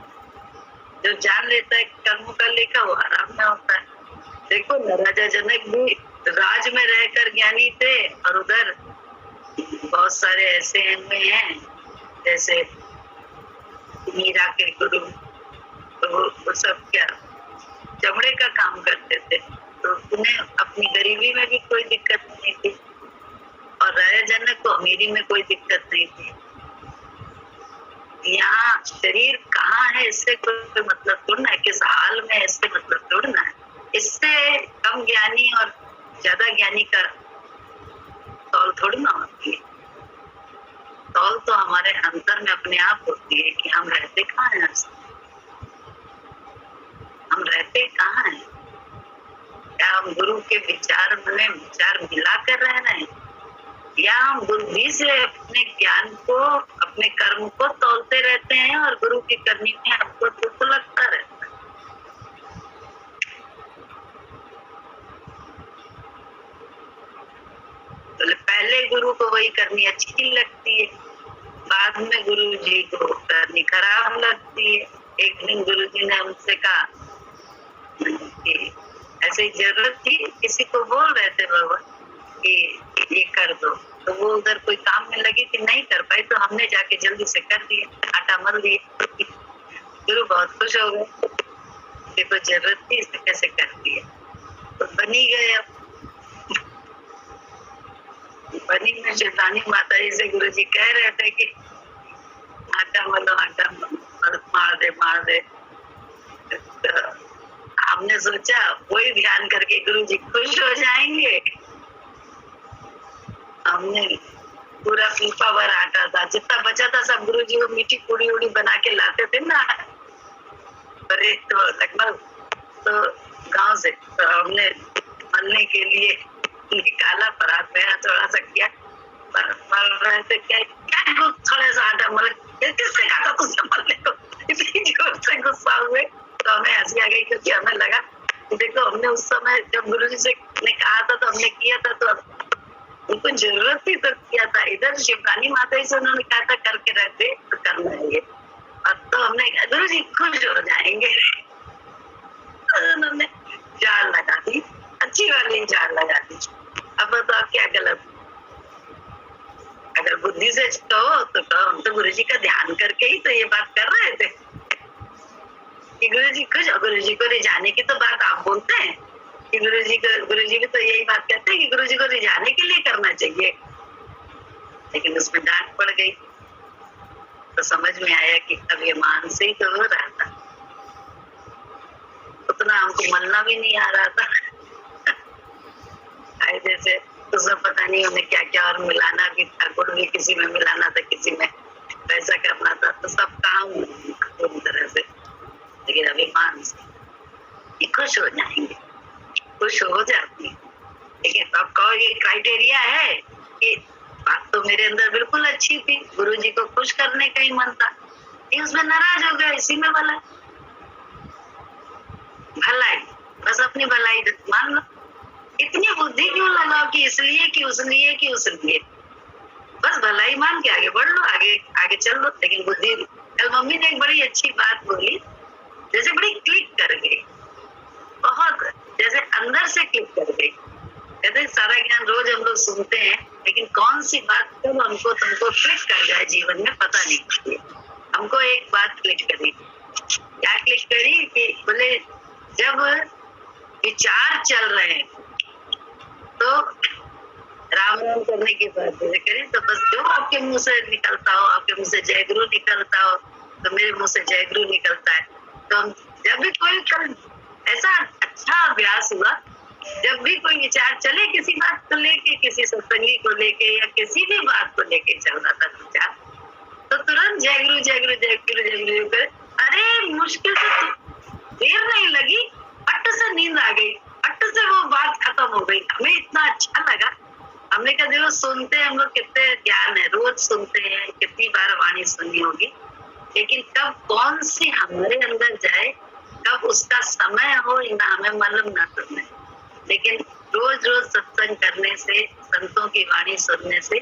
जो जान लेता है कर्मों का लेखा वो आराम में होता है। देखो न, राजा जनक भी राज में रहकर ज्ञानी थे, और उधर बहुत सारे ऐसे हुए हैं जैसे मीरा के गुरु, तो वो सब क्या चमड़े का काम करते थे, तो उन्हें अपनी गरीबी में भी कोई दिक्कत नहीं थी, और राजा जनक को अमीरी में कोई दिक्कत नहीं थी। यहाँ शरीर कहाँ है इससे कोई मतलब थोड़ा है, किस हाल में है इससे मतलब थोड़ा है। इससे कम ज्ञानी और ज्यादा ज्ञानी का तौल थोड़ी ना होती है। तौल तो हमारे अंतर में अपने आप होती है कि हम रहते कहाँ हैं, हम रहते कहाँ हैं। क्या हम गुरु के विचार में विचार मिला कर रह रहे हैं, या हम बुद्धि से अपने ज्ञान को, अपने कर्म को तौलते रहते हैं और गुरु की करनी में हमको दुख लगता रहता है। तो पहले गुरु को वही करनी अच्छी लगती है, बाद में गुरु जी को करनी खराब लगती है। एक दिन गुरु जी ने उनसे कहा कि ऐसे जरूरत थी, किसी को बोल रहे थे भगवान कि ये कर दो, तो वो उधर कोई काम में लगी थी, नहीं कर पाई, तो हमने जाके जल्दी से कर दिया, आटा मल दिया। गुरु बहुत खुश हो गए, देखो जरूरत थी इसे कैसे कर दिया, तो बनी गए। अब बनी में शैतानी माता जी से गुरु जी कह रहे थे कि आटा मलो, आटा मार दे। तो हमने सोचा वही ध्यान करके गुरु जी खुश हो जाएंगे। हमने पूरा पीपा भर आटा था, जितना बचा था सब गुरु जी को मीठी पूड़ी उड़ी बना के लाते थे ना, तो लगभग तो गांव से, तो हमने मलने के लिए निकाला, परात में थोड़ा सा किया, मल रहे थे, क्या थोड़ा सा आटा मल, किससे कहा था तुझसे मलने को, इतनी जोर से गुस्सा हुए। तो हमें हंसी आ गई, क्योंकि हमें लगा देखो हमने उस समय जब गुरु जी से ने कहा था तो हमने किया था, तो उनको जरूरत थी तो किया था। इधर शिवरानी माता जी से उन्होंने कहा था करके रख दे, तो करना है ये, और तो हमने गुरु जी खुश हो जाएंगे, तो उन्होंने जाल लगा दी, अच्छी वाली जाल लगा दी। अब बताओ क्या गलत। अगर बुद्धि से कहो तो कहो, हम तो गुरु जी का ध्यान करके ही तो ये बात कर रहे थे कि गुरु जी खुश, गुरु जी को रिझाने की तो बात आप बोलते हैं कि गुरु जी भी तो यही बात कहते हैं कि गुरु जी को रिझाने के लिए करना चाहिए, लेकिन उसमें डांट पड़ गई। तो समझ में आया कि अब ये मान से ही तो हो रहा था, उतना हमको मलना भी नहीं आ रहा था। जैसे उसमें पता नहीं उन्हें क्या क्या और मिलाना भी था, गुड़ भी किसी में मिलाना था, किसी में पैसा करना था, तो सब काम पूरी तरह से। लेकिन अभिमान से ये खुश हो जाएंगे, खुश हो जाती है। लेकिन अब कहो ये क्राइटेरिया है कि बात तो मेरे अंदर बिल्कुल अच्छी थी, गुरु जी को खुश करने का ही मन था, ये उसमें नाराज हो गया, इसी में भला भलाई, बस अपनी भलाई मान लो। इतनी बुद्धि क्यों लगाओ कि इसलिए कि उसलिए कि उसलिए, बस भलाई मान के आगे बढ़ लो, आगे आगे चल लो। लेकिन बुद्धि, कल मम्मी ने एक बड़ी अच्छी बात बोली, जैसे बड़ी क्लिक कर गई, बहुत जैसे अंदर से क्लिक कर गई। कहते सारा ज्ञान रोज हम लोग सुनते हैं, लेकिन कौन सी बात कब हमको तुमको क्लिक कर जाए जीवन में पता नहीं चलती। हमको एक बात क्लिक करी, क्या क्लिक करी कि बोले जब विचार चल रहे हैं तो राम नाम करने की बात करें तो बस जो आपके मुंह से निकलता हो, आपके मुंह से जय गुरु निकलता हो तो मेरे मुंह से जय गुरु निकलता है। तो हम जब भी कोई कल ऐसा अच्छा अभ्यास हुआ, जब भी कोई विचार चले किसी बात को लेके, किसी सत्संगी को लेके या किसी भी बात को लेके चल रहा था विचार, तो तुरंत जय गुरु जय गुरु जय गुरु जय गुरु करे। अरे मुश्किल से देर नहीं लगी, फट से नींद आ गई, फट से वो बात खत्म हो गई। हमें इतना अच्छा लगा। हमने कहा देखो सुनते हैं हम लोग, कितने ज्ञान है, रोज सुनते हैं, कितनी बार वाणी सुनी होगी, लेकिन कब कौन सी हमारे अंदर जाए, कब उसका समय हो ना हमें मालूम ना सुनने। लेकिन रोज रोज सत्संग करने से, संतों की वाणी सुनने से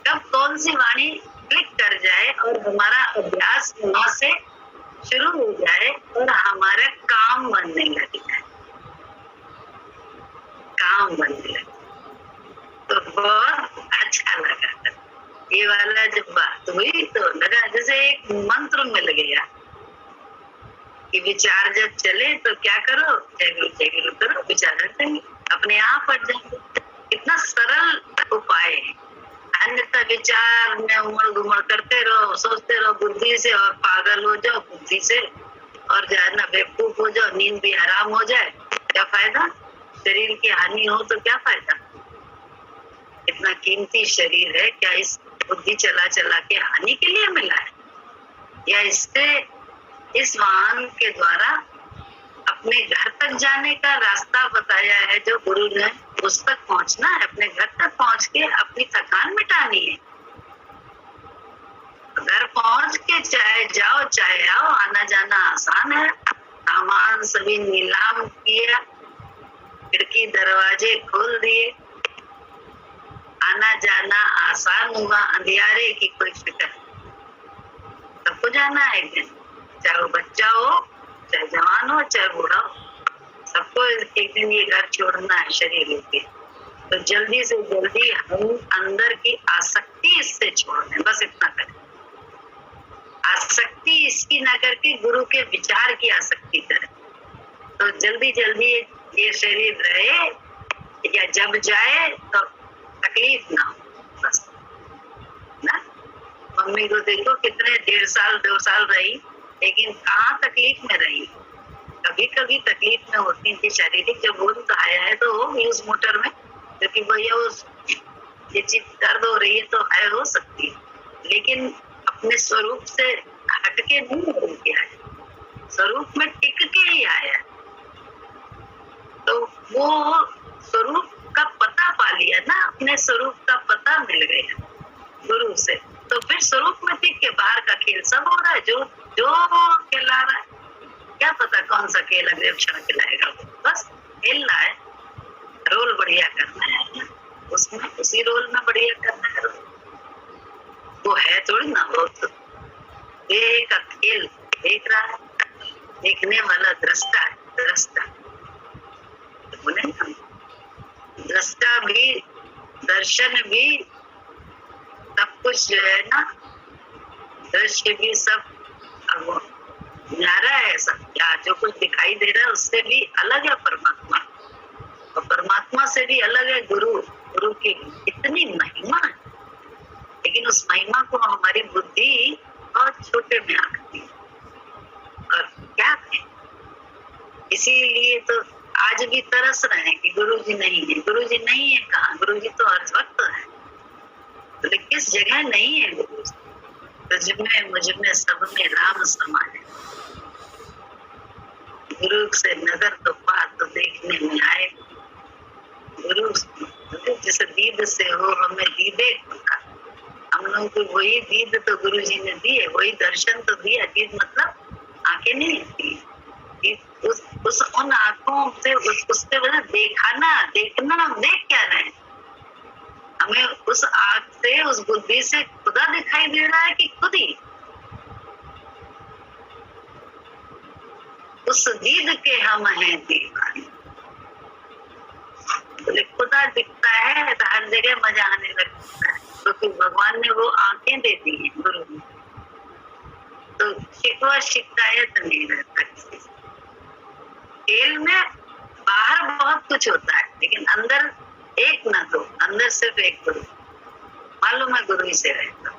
कब कौन सी वाणी क्लिक कर जाए और हमारा अभ्यास वहां से शुरू हो जाए और हमारा काम बनने लगे, काम बनने लगे, तो बहुत अच्छा लगा। ये वाला जब बात हुई तो लगा जैसे एक मंत्र मिल गया कि विचार जब चले तो क्या करो, जय गुरु करो, विचार चलेंगे, अपने आप हट जाएंगे। इतना सरल उपाय है। अन्यथा विचार में उमड़ घुमड़ करते रहो, सोचते रहो बुद्धि से, और पागल हो जाओ बुद्धि से, और जो है ना बेवकूफ हो जाओ, नींद भी हराम हो जाए, क्या फायदा? शरीर की हानि हो तो क्या फायदा? इतना कीमती शरीर है, क्या इस बुद्धि चला चला के हानि के लिए मिला है, या इससे इस वाहन के द्वारा अपने घर तक जाने का रास्ता बताया है जो गुरु ने, उस तक पहुंचना है, अपने घर तक पहुंच के अपनी थकान मिटानी है। घर पहुंच के चाहे जाओ चाहे आओ, आना जाना आसान है। सामान सभी नीलाम किया, खिड़की दरवाजे खोल दिए, आना जाना आसान हुआ, अंधियारे की कोई फिक्र। सबको जाना है एक दिन, चाहे वो बच्चा हो, चाहे जवान हो, चाहे बूढ़ा हो, सबको एक दिन ये घर छोड़ना है शरीर लेके। तो जल्दी से जल्दी हम अंदर की आसक्ति इससे छोड़ दें, बस इतना करें। आसक्ति इसकी ना करके गुरु के विचार की आसक्ति करें, तो जल्दी जल्दी ये शरीर रहे या जब जाए तो तकलीफ ना हो, बस ना। मम्मी को देखो कितने 1.5 साल 2 साल रही, लेकिन कहाँ तकलीफ में रही। कभी कभी तकलीफ में होती थी शारीरिक, जब वो तो आया है तो हो गई उस मोटर में, क्योंकि भैया उस ये चीज दर्द हो रही है तो है, हो सकती है, लेकिन अपने स्वरूप से हटके नहीं बदल के आया, स्वरूप में टिक के ही आया। तो वो स्वरूप का पता पा लिया ना, अपने स्वरूप का पता मिल गया गुरु से, तो फिर स्वरूप में टिक के बाहर का खेल सब हो रहा है। जो जो खिला रहा है, क्या पता कौन सा खेल अगले क्षण खिलाएगा, बस खेलना है, रोल बढ़िया करना है, उसमें उसी रोल में बढ़िया करना है। वो है थोड़ी ना, वो तो का खेल देख रहा है, देखने वाला दृष्टा है, दृष्टा बोले ना, दृष्टा भी, दर्शन भी, सब कुछ जो है ना, दृश्य भी सब न्यारा है सब, क्या जो कुछ दिखाई दे रहा है उससे भी अलग है परमात्मा, और परमात्मा से भी अलग है गुरु। गुरु की इतनी महिमा है, लेकिन उस महिमा को हमारी बुद्धि बहुत छोटे में आती है, और क्या है, इसीलिए तो आज भी तरस रहे हैं कि गुरु जी नहीं है, गुरु जी नहीं है। कहाँ? गुरु जी तो हर वक्त है, तो किस जगह नहीं है गुरु जी? तुझमें मुझमें सब में राम समाये, गुरु से नजर तो बात तो देखने में आए, गुरु जिस दीद से हो हमें दीदे का, हम लोग को वही दीद तो गुरु जी ने दी है, वही दर्शन तो दिया। दीद मतलब आंखें नहीं दी, उस उन आंखों से उसके वजह देखना, देख क्या रहे, हमें उस आंख से, उस बुद्धि से खुदा दिखाई दे रहा है कि खुद ही उस दीद के हम हैं दीवाने। बोले खुदा दिखता है तो हर जगह मजा आने लगता है, क्योंकि भगवान ने वो आंखें दे दी है गुरु ने, तो शिकवा शिकायत नहीं रहता किसी से। खेल में बाहर बहुत कुछ होता है, लेकिन अंदर एक ना दो, अंदर सिर्फ एक गुरु। मालूम है गुरु ही से रहता।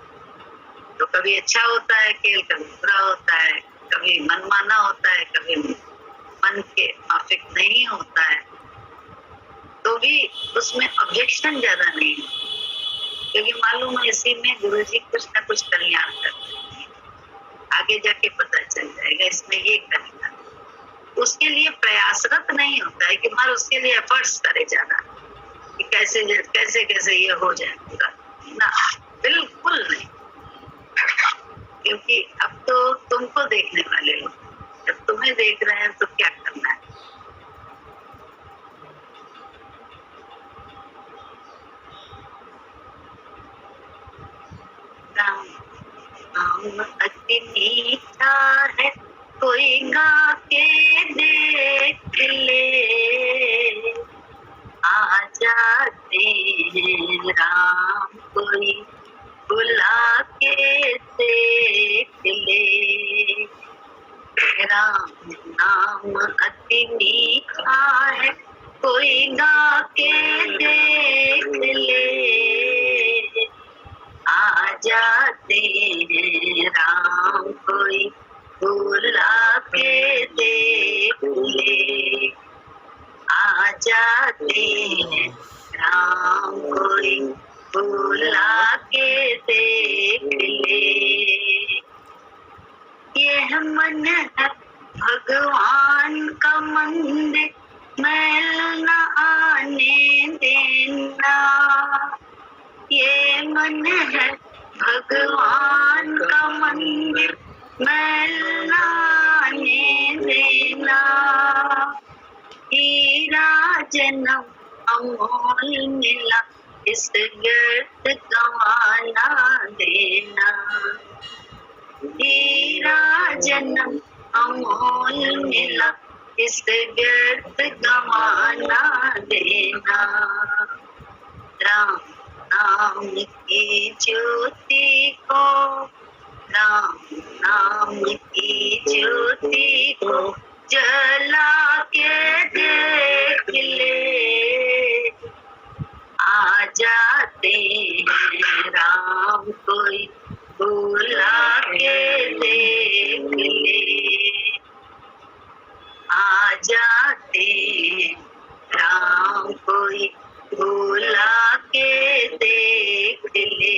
तो कभी अच्छा होता है खेल, कभी बुरा होता है, कभी मनमाना होता है, कभी मन के माफिक नहीं होता है, तो भी उसमें ऑब्जेक्शन ज्यादा नहीं है, क्योंकि मालूम है इसी में गुरु जी कुछ ना कुछ कल्याण करते हैं। आगे जाके पता चल जाएगा इसमें ये करना। उसके लिए प्रयासरत नहीं होता है कि मार उसके लिए एफर्ट्स करे जाना कि कैसे कैसे कैसे ये हो जाए पूरा ना, बिल्कुल नहीं। क्योंकि अब तो तुमको देखने वाले लोग, जब तुम्हें देख रहे हैं तो क्या करना है। नाम अति मीठा है, कोई गा के देख ले, आ जाते हैं राम कोई बुला के देख ले। राम नाम अति मीठा है, कोई गा के देख ले, आ जाते हैं राम कोई बुला के देख ले, आ जाते हैं राम कोई बुला के देख ले। यह मन है भगवान का मंदिर, मैल न आने देना। ये मन है भगवान का मंदिर, मैल न आने देना। हीरा जन्म अमोल मिला, इस व्यर्थ गंवाना देना। हीरा जन्म अमोल मिला, इस व्यर्थ गंवाना देना। राम नाम की ज्योति को, राम नाम की ज्योति को जला के देख ले, आ जाते हैं राम कोई बुला के देख ले, आ जाते हैं राम कोई बुला के देख ले।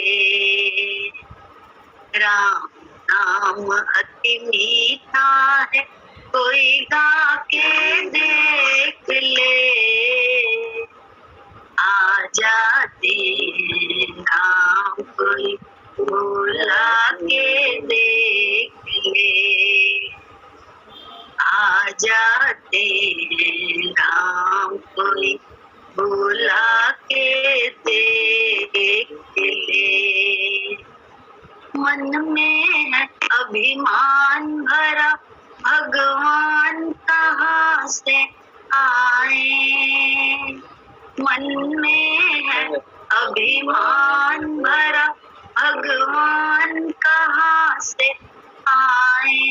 राम नाम अति मीठा है, कोई गा के देख ले, आ जाते हैं राम कोई बुला के देख ले, आ जाते हैं राम कोई बुला के देख ले। मन में है अभिमान भरा, भगवान कहाँ से आए। मन में है अभिमान भरा, भगवान कहाँ से आए।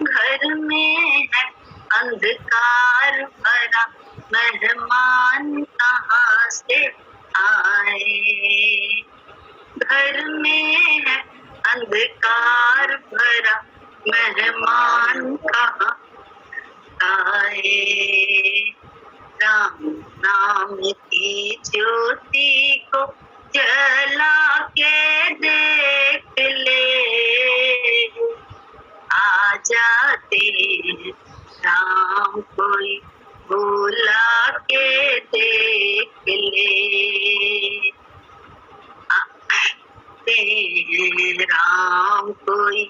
घर में है अंधकार भरा, मेहमान कहाँ से आए। घर में है अंधकार भरा, मेहमान कहाँ आए। राम नाम की ज्योति को जला के देख ले, आ जाते राम कोई बुला के देख ले, राम कोई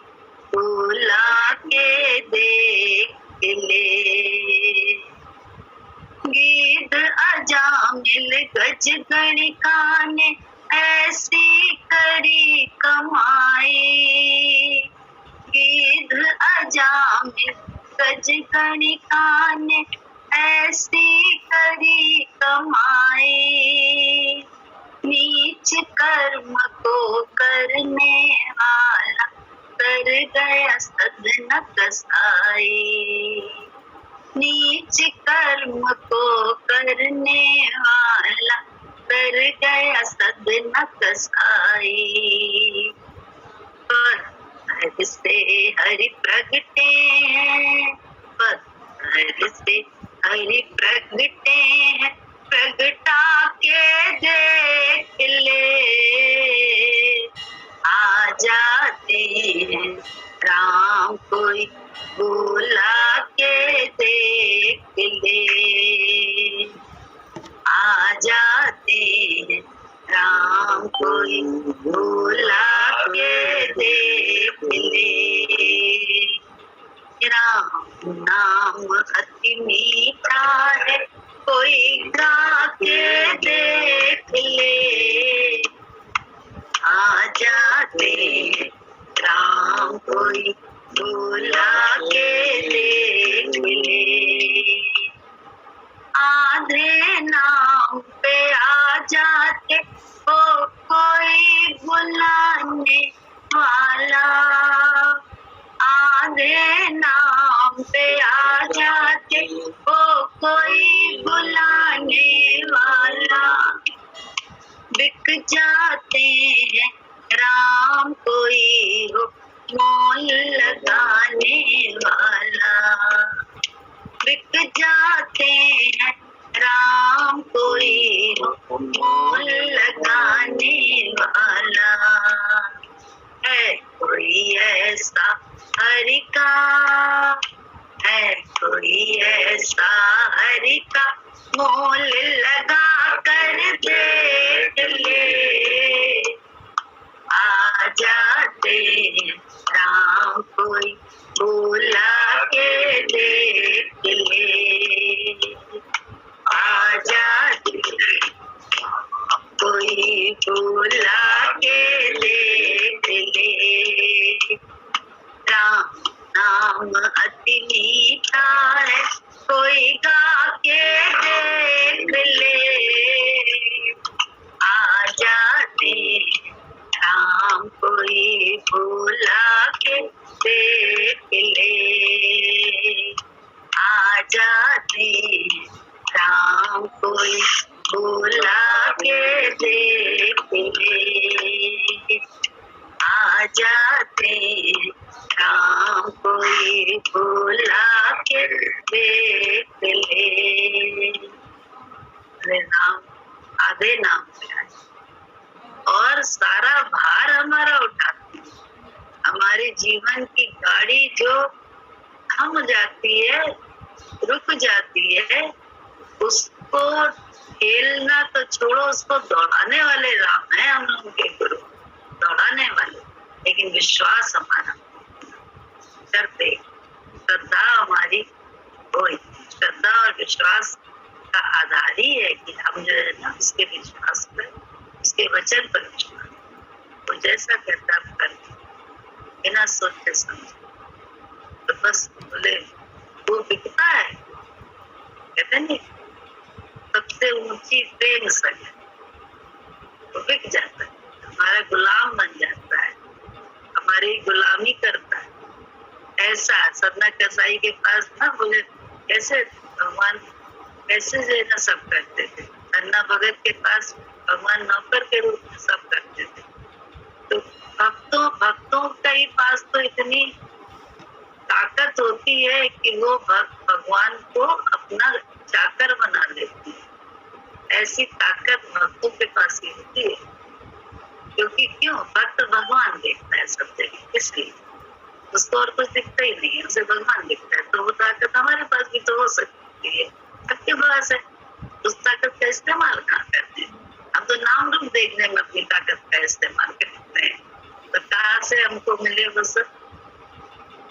बुला के देख ले। गीध अजामिल गज गणिका ने ऐसी करी कमाई। गीध अजामिल गज गणिका ने ऐसी करी कमाई। नीच कर्म को करने वाला कर गया सदन कसाई। नीच कर्म को करने वाला कर गया सदन कसाई। पत्थर से हरि प्रगटे हैं, पत्थर से हरि प्रगटे हैं, प्रगटा के देख ले। आ जाते हैं राम कोई बुला के देख ले। आ जाते हैं राम कोई बुला के देख ले। राम नाम अति मीठा है, कोई गा के देख ले। आ जाते हैं राम कोई बुला के देख ले। आधे नाम पे आ जाते हो कोई बुलाने वाला। आधे नाम पे आ जाते हो कोई बुलाने वाला। बिक जाते हैं राम कोई हो मोल लगाने वाला। बिक जाते हैं राम कोई हो मोल लगाने वाला। है कोई ऐसा हरि का, है कोई ऐसा हरि का मोल लगा कर देख ले। आ जाते हैं राम कोई बुला के देख ले। आ जाते कोई बुला के देख ले। राम नाम अति मीठा है, कोई गा के देख ले। आ जाते राम कोई बुला के देख ले। आ जाते राम कोई बुला के देख ले। आ जाते राम कोई बुला के देख ले। अरे राम आधे नाम पे आए और सारा भार हमारा उठाते हैं। हमारी जीवन की गाड़ी जो थम जाती है, रुक जाती है, उसको खेलना तो छोड़ो, उसको दौड़ाने वाले राम है हम लोगों के गुरु, दौड़ाने वाले। लेकिन विश्वास हमारा करते, श्रद्धा हमारी वही, श्रद्धा और विश्वास का आधार ही है कि हम जो है ना उसके विश्वास पर, उसके वचन पर विश्वास, वो जैसा कहता है करते बिना सोचते समझे। तो बस बोले वो बिकता है, कहते नहीं सबसे ऊंची प्रेम सगे, वो बिक जाता है, हमारा गुलाम बन जाता है, हमारी गुलामी करता है। ऐसा सदना कसाई के पास ना बोले कैसे भगवान कैसे जो है ना सब करते थे। अन्ना भगत के पास भगवान नौकर के रूप में सब करते थे। तो भक्तों का ही पास तो इतनी ताकत होती है कि वो भक्त भगवान को अपना चाकर बना लेते हैं। ऐसी ताकत भक्तों के पास ही होती है, क्योंकि क्यों भक्त भगवान देखता है सब जगह, इसलिए उसको और कुछ दिखता ही नहीं है, उसे भगवान दिखता है। तो वो ताकत हमारे पास भी तो हो सकती है, सबके पास है। उस ताकत का इस्तेमाल कहाँ करते हैं हम? तो नाम रूप देखने में अपनी ताकत का इस्तेमाल करते हैं। तो कहाँ से हमको मिले वो सब?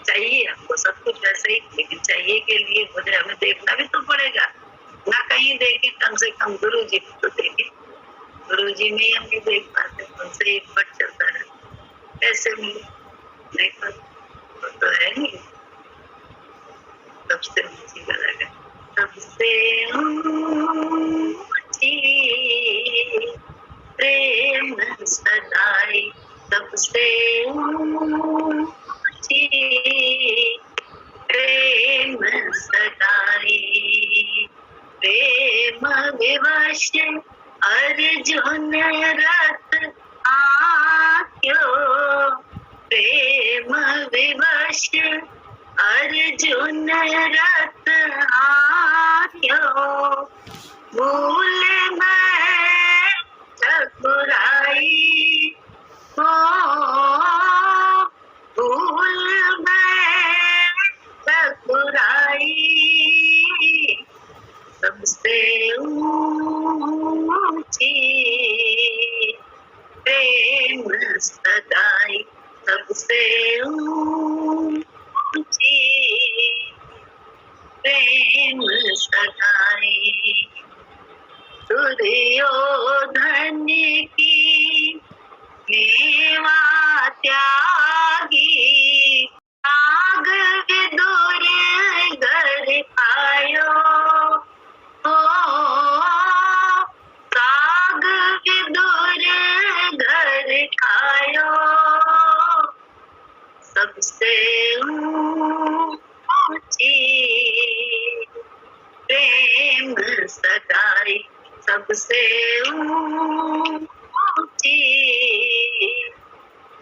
चाहिए हमको सब कुछ वैसे ही, लेकिन चाहिए के लिए मुझे हमें देखना भी तो पड़ेगा ना। कहीं देखे कम से कम गुरु जी को तो देखे, गुरु जी में ही हम नहीं देख पाते, उनसे एक पट चलता है कैसे मिले? नहीं तो है नहीं। सबसे ऊंची अलग है, सबसे ऊंची प्रेम सदाई, सबसे ऊंची प्रेम सदाई। प्रेम विवश अर्जुन रथ आयो, भूल मैं ठकुराई हो, भूल मैं ठकुराई, सबसे ऊंची प्रेम सगाई, सबसे ऊंची प्रेम सगाई। दुर्योधन की मेवा त्यागी, त्याग विदुर घर आयो, ओ त्याग विदुर घर आयो, सबसे ऊंची प्रेम सगाई, सबसे ऊंची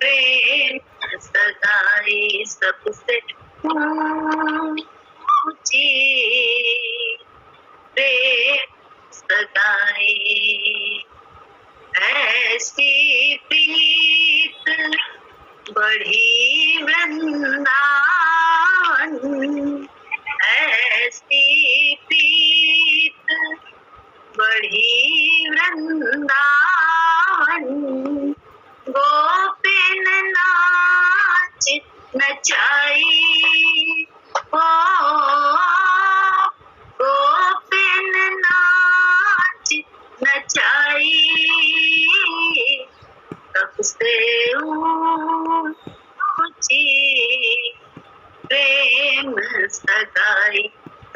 प्रेम सगाई, सबसे ऊंची प्रेम सगाई। ऐसी प्रीत बढ़ी वृंदावन, ऐसी प्रीत बढ़ी वृंदावन, गोपिन नाच नचाई, ओ गोपिन नाच नचाई, सबसे ऊंची प्रेम सगाई,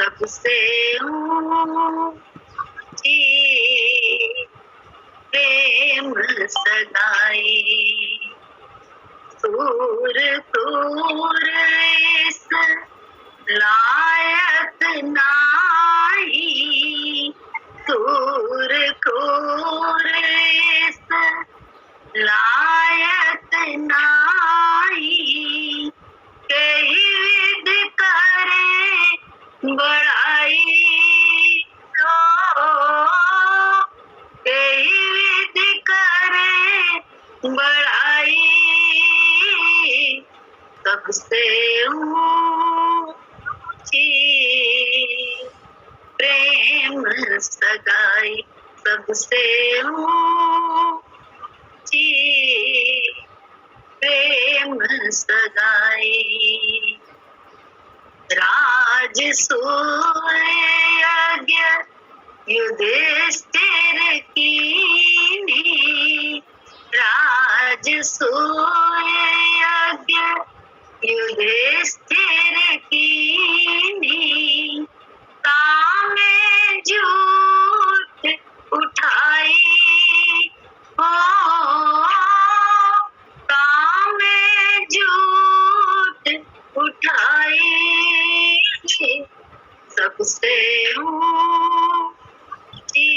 सबसे ऊंची प्रेम सगाई। सूर सूर इस लायक नाही, सूर सूर इस लायक नाही, कई विध करे बड़ाई, हो कई विध करे बड़ाई, सबसे ऊंची प्रेम सगाई, सबसे ऊंची प्रेम सगाई। राजसूय युधिष्ठिर कीनी, राजसूय युधिष्ठिर कीनी, कामे झूठ उठाई, हो कामे झूठ उठाई, सबसे ऊंची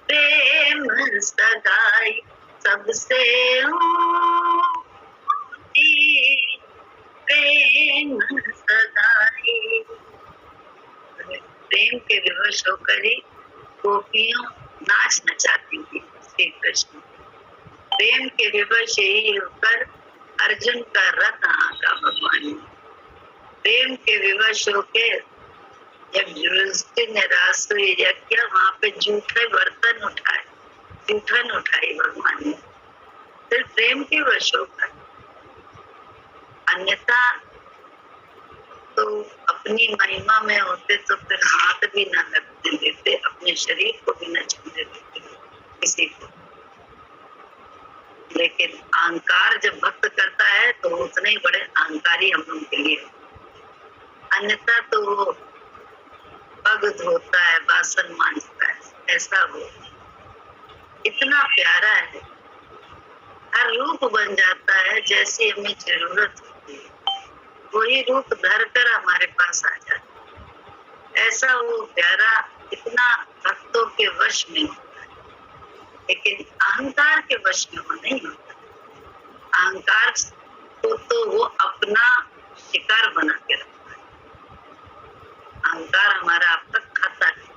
प्रेम सगाई, सबसे ऊंची प्रेम सगाई। प्रेम के विवश होकर ही गोपियों नाच नचाती थी श्री कृष्ण। प्रेम के विवश यही होकर अर्जुन का रथ हाँका भगवान ने। प्रेम के विवश होके जब युधिष्ठिर ने राष्ट्रीय यज्ञ किया, वहां पे जूठे बर्तन उठाए, जूठन उठाई भगवान ने, फिर प्रेम के वश होकर। अन्यथा तो अपनी महिमा में होते तो फिर हाथ भी न लगने देते, अपने शरीर को भी न छूने देते किसी को। लेकिन अहंकार जब भक्त करता है तो उतने ही बड़े अहंकारी हम लोग के लिए। अन्यथा तो वो पग धोता है, बासन मांजता है, ऐसा वो इतना प्यारा है, हर रूप बन जाता है जैसी हमें जरूरत होती है, वही रूप धर कर हमारे पास आ जाता है। ऐसा वो प्यारा इतना भक्तों के वश में होता है, लेकिन अहंकार के वश में वो नहीं होता। अहंकार तो वो अपना शिकार बना के रखता है। अहंकार हमारा अब तक खाता है,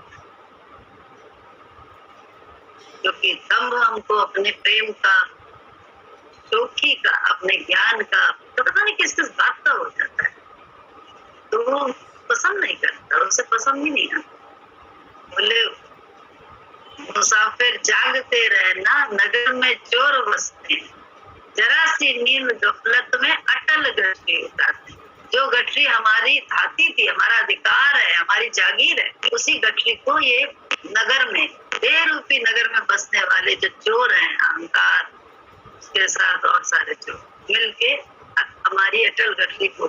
क्योंकि दम्भ हमको अपने प्रेम का, शोखी का, अपने ज्ञान का, तो पता नहीं किस किस बात का हो जाता है, तो वो पसंद नहीं करता, उसे पसंद ही नहीं आता। बोले मुसाफिर जागते रहना, नगर में चोर बसते, जरा सी नींद गफलत में अटल गठरी उतारते। जो गठरी हमारी धाती थी, हमारा अधिकार है, हमारी जागीर है, उसी गठरी को ये नगर में, देह रूपी नगर में बसने वाले जो चोर हैं, अहंकार उसके साथ और सारे चोर मिलके हमारी अटल गठरी को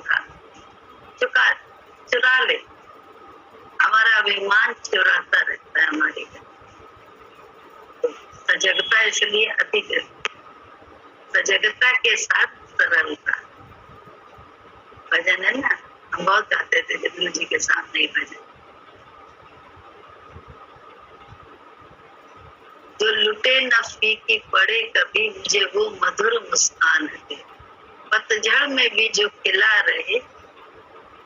चुरा ले। हमारा अभिमान चुराता रहता है हमारी। सजगता इसलिए अति सजगता के साथ सरलता। भजन है ना, हम बहुत गाते थे जगनू जी के सामने ही भजन। जो लुटे न फीकी पड़े कभी, मुझे वो मधुर मुस्कान है। पतझड़ में भी जो खिला रहे,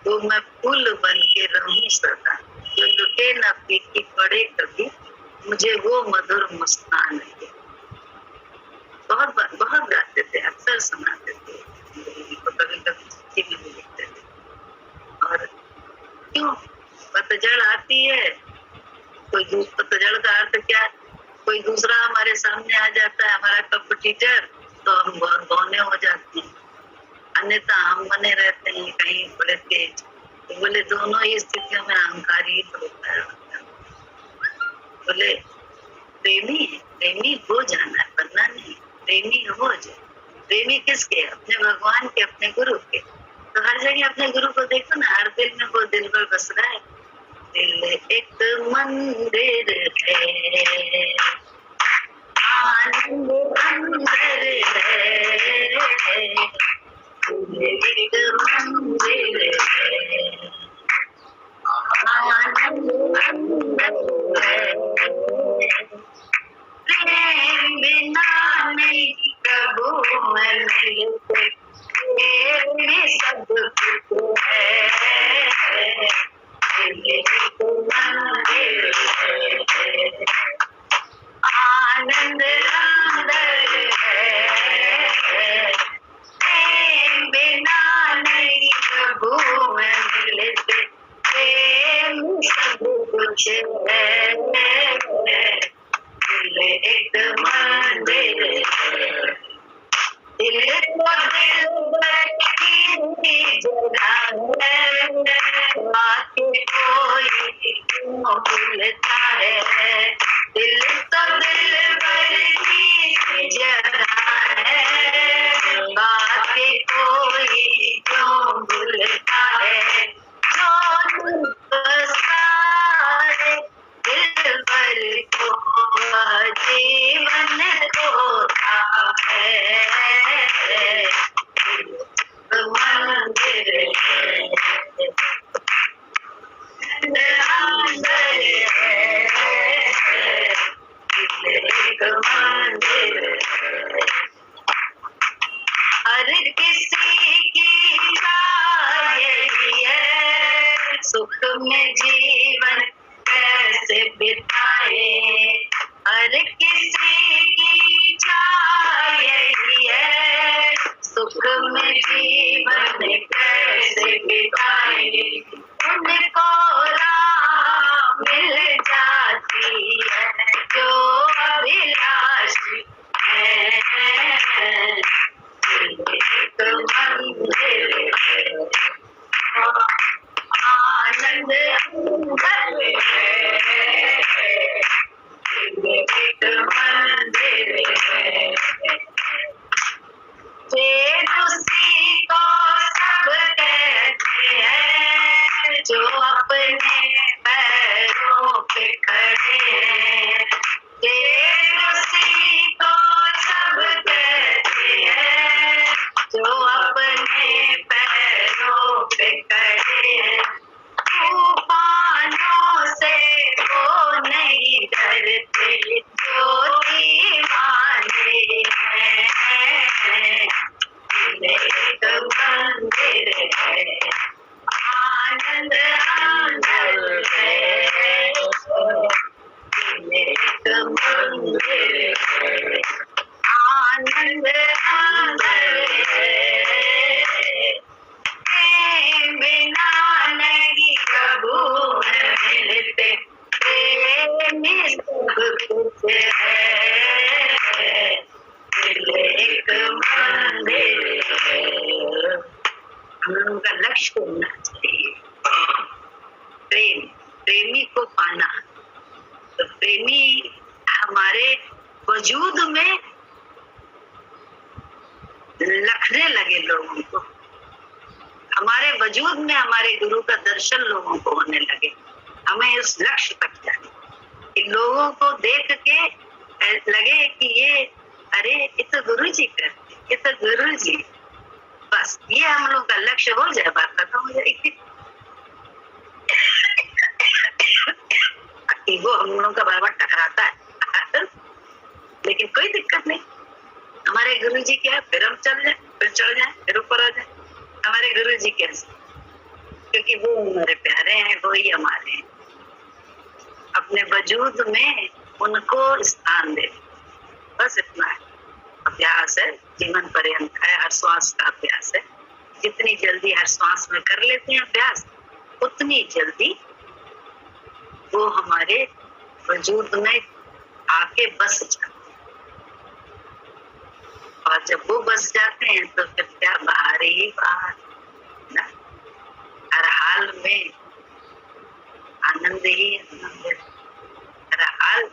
वो मैं फूल बन के रहूं सदा। जो लुटे न फीकी पड़े कभी, मुझे वो मधुर मुस्कान है। बहुत बहुत गाते थे, अक्सर सुनाते थे, कभी कभी चिट्ठी में भी लिखते थे। और क्यों पतझड़ आती है, कोई पतझड़ का अर्थ क्या, कोई दूसरा हमारे सामने आ जाता है, हमारा कंपटीटर, तो हम बहुत बौने हो जाते हैं, अन्यथा हम बने रहते हैं कहीं बड़े तेज। तो बोले दोनों ही स्थितियों में अहंकार ही होता है। बोले प्रेमी हो जाना है, बनना नहीं। प्रेमी हो जाए। प्रेमी किसके? अपने भगवान के, अपने गुरु के। तो हर जगह अपने गुरु को देखो ना, हर दिल में वो दिल पर बस रहा है। दिल एक मंदिर है, आनंद अंदर है। दिल एक मंदिर है, आनंद अंदर है। प्रेम बिना नहीं प्रभु मैं मिलते, प्रेम सब कुछ है। एक मंदिर है, आनंद अंदर है। प्रेम बिना नहीं प्रभु मैं मिलते, प्रेम सब कुछ है। एक मंदिर है, दिल को दिल की जगह है। बात कोई क्यों भूलता है, दिल तो दिल की जगह है। बात कोई क्यों भूलता है, जो सारे दिल भर को जीवन होता है। मंदिर है, अंदर है। एक मंदिर है, हर किसी की यही है, सुख में जीवन कैसे बिताए। हर किसी की चाह यही है, सुख में जीवन कैसे बिताए। उनको राह मिल जाती है जो अभिलाषी है। एक मंदिर है, आनंद अंदर है। एक मंदिर है, फिर उसी को सब कहते हैं जो अपने पैरों पे खड़े हैं। फिर उसी को सब कहते हैं जो अपने पैरों पे खड़े हैं। तूफानों से वो नहीं डरते जो दीवाने हैं। एक एक मंदिर है, आनंद आनंद है, दिल एक मंदिर है, आनंद आनंद है, बिना नहीं कबू मिलते, प्रेमी सब कुछ है, दिल एक मंदिर है। हम लोगों का लक्ष्य होना चाहिए प्रेम, प्रेमी को पाना। तो प्रेमी हमारे वजूद में लखने लगे लोगों को, हमारे वजूद में हमारे गुरु का दर्शन लोगों को होने लगे। हमें इस लक्ष्य तक जाए कि लोगों को देख के लगे कि ये अरे ये तो गुरु जी करते, ये तो गुरु जी। बस ये हम लोग का लक्ष्य हो जाए, बात खत्म हो जाएगी। ईगो हम लोगों का बराबर टकराता है, लेकिन कोई दिक्कत नहीं। हमारे गुरु जी क्या है, फिर हम चल जाए, फिर चढ़ जाए, फिर ऊपर आ जाए। हमारे गुरु जी कैसे, क्योंकि वो हमारे प्यारे हैं, वो ही हमारे हैं। अपने वजूद में उनको स्थान दे, बस इतना है। अभ्यास है, जीवन पर्यंत है, हर श्वास का अभ्यास है। जितनी जल्दी हर श्वास में कर लेते हैं अभ्यास, उतनी जल्दी वो हमारे वजूद में आके बस जाते हैं। और जब वो बस जाते हैं तो फिर क्या बाहर ही बाहर ना, हर हाल में आनंद ही आनंद, हर हाल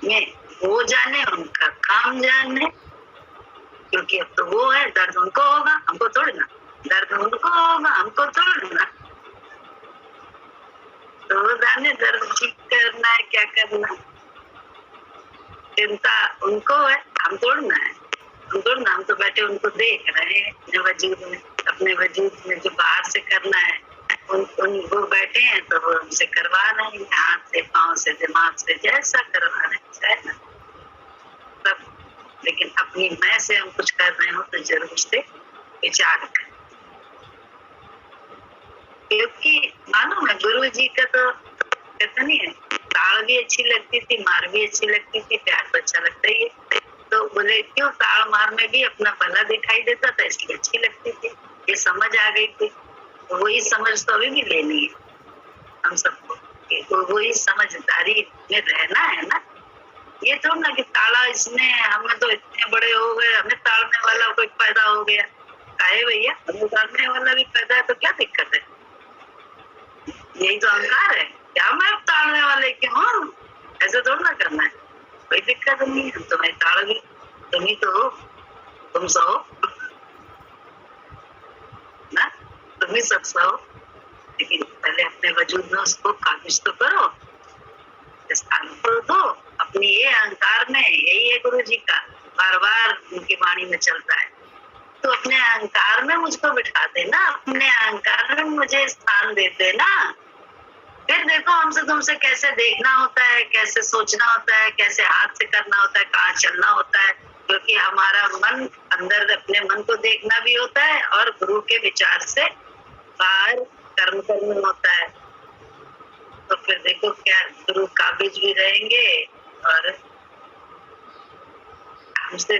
में वो जाने, उनका काम जाने। क्योंकि अब तो वो है, दर्द उनको होगा, हमको थोड़ी ना। दर्द उनको होगा, हमको थोड़ी ना। तो वो जाने दर्द ठीक करना है, क्या करना। चिंता उनको है, हम थोड़ी ना है। हम थोड़ी ना, हम तो बैठे उनको देख रहे हैं अपने वजूद में। अपने वजूद में जो बाहर से करना है वो बैठे हैं, तो वो हमसे करवा रहे हैं, हाथ से, पाँव से, दिमाग से, जैसा करवा रहे हैं ना सब। लेकिन अपनी मैं से हम कुछ कर रहे हो तो जरूर से विचार करें। क्योंकि मालूम है गुरु जी का तो कहते नहीं है, ताड़ भी अच्छी लगती थी, मार भी अच्छी लगती थी, प्यार तो अच्छा लगता ही है। तो बोले क्यों, ताड़ मार में भी अपना भला दिखाई देता था, इसलिए अच्छी लगती थी। ये समझ आ गई थी, तो वही समझ तो अभी भी लेनी है हम सबको। तो वही समझदारी में रहना है ना। ये तो ना कि ताला इसने, हमें तो इतने बड़े हो गए, हमें ताड़ने वाला कोई पैदा हो गया। काहे भैया, हमें ताड़ने वाला भी पैदा है तो क्या दिक्कत है। यही तो अहंकार है, क्या मैं ताड़ने वाले क्यों हूँ, ऐसे थोड़ा ना करना है। कोई दिक्कत नहीं है, तुम्हें ताड़ भी, तुम ही तो हो, तुम सहो ना, तुम ही सब सहो। लेकिन पहले अपने वजूद में उसको काबिज तो करो, स्थान पर दो। अपनी ये अहंकार में, यही है गुरु जी का, बार बार उनकी वाणी में चलता है। तो अपने अहंकार में मुझको बिठा देना, अपने अहंकार में मुझे स्थान दे देना। फिर देखो हमसे तुमसे कैसे देखना होता है, कैसे सोचना होता है, कैसे हाथ से करना होता है, कहाँ चलना होता है। क्योंकि हमारा मन अंदर अपने मन को देखना भी होता है और गुरु के विचार से बाहर कर्म करना होता है। तो फिर देखो क्या गुरु काबिज भी रहेंगे और हमसे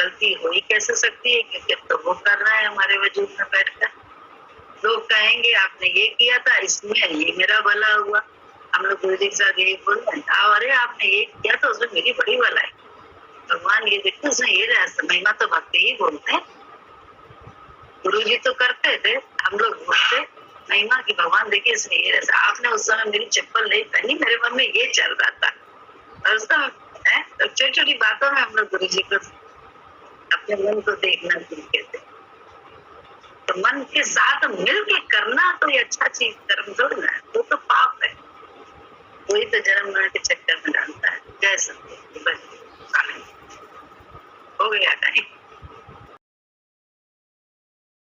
गलती हो ही कैसे सकती है, क्योंकि अब तो वो कर रहा है हमारे वजूद में बैठकर। लोग कहेंगे आपने ये किया था, इसमें ये मेरा भला हुआ। हम लोग गुरु जी के साथ यही बोल रहे हैं, अरे आपने ये किया था उसमें मेरी बड़ी भलाई। भगवान ये देखते उसमें ये रहस्य, महिमा तो भक्ति ही बोलते हैं। गुरु जी तो करते थे, हम लोग बोलते महिमा की, भगवान देखिए इसमें ये रहस्य। आपने उस समय मेरी चप्पल नहीं पहनी, मेरे मन में ये चल रहा था। और उस समय छोटी छोटी बातों में हम लोग गुरु जी को अपने मन को देखना सीखते थे। तो मन के साथ मिल के करना तो ये अच्छा चीज, कर्म थोड़ी ना है, वो तो पाप है। वही तो जन्म मरण के चक्कर में डालता है। जय सत्य, हो गया टाइम।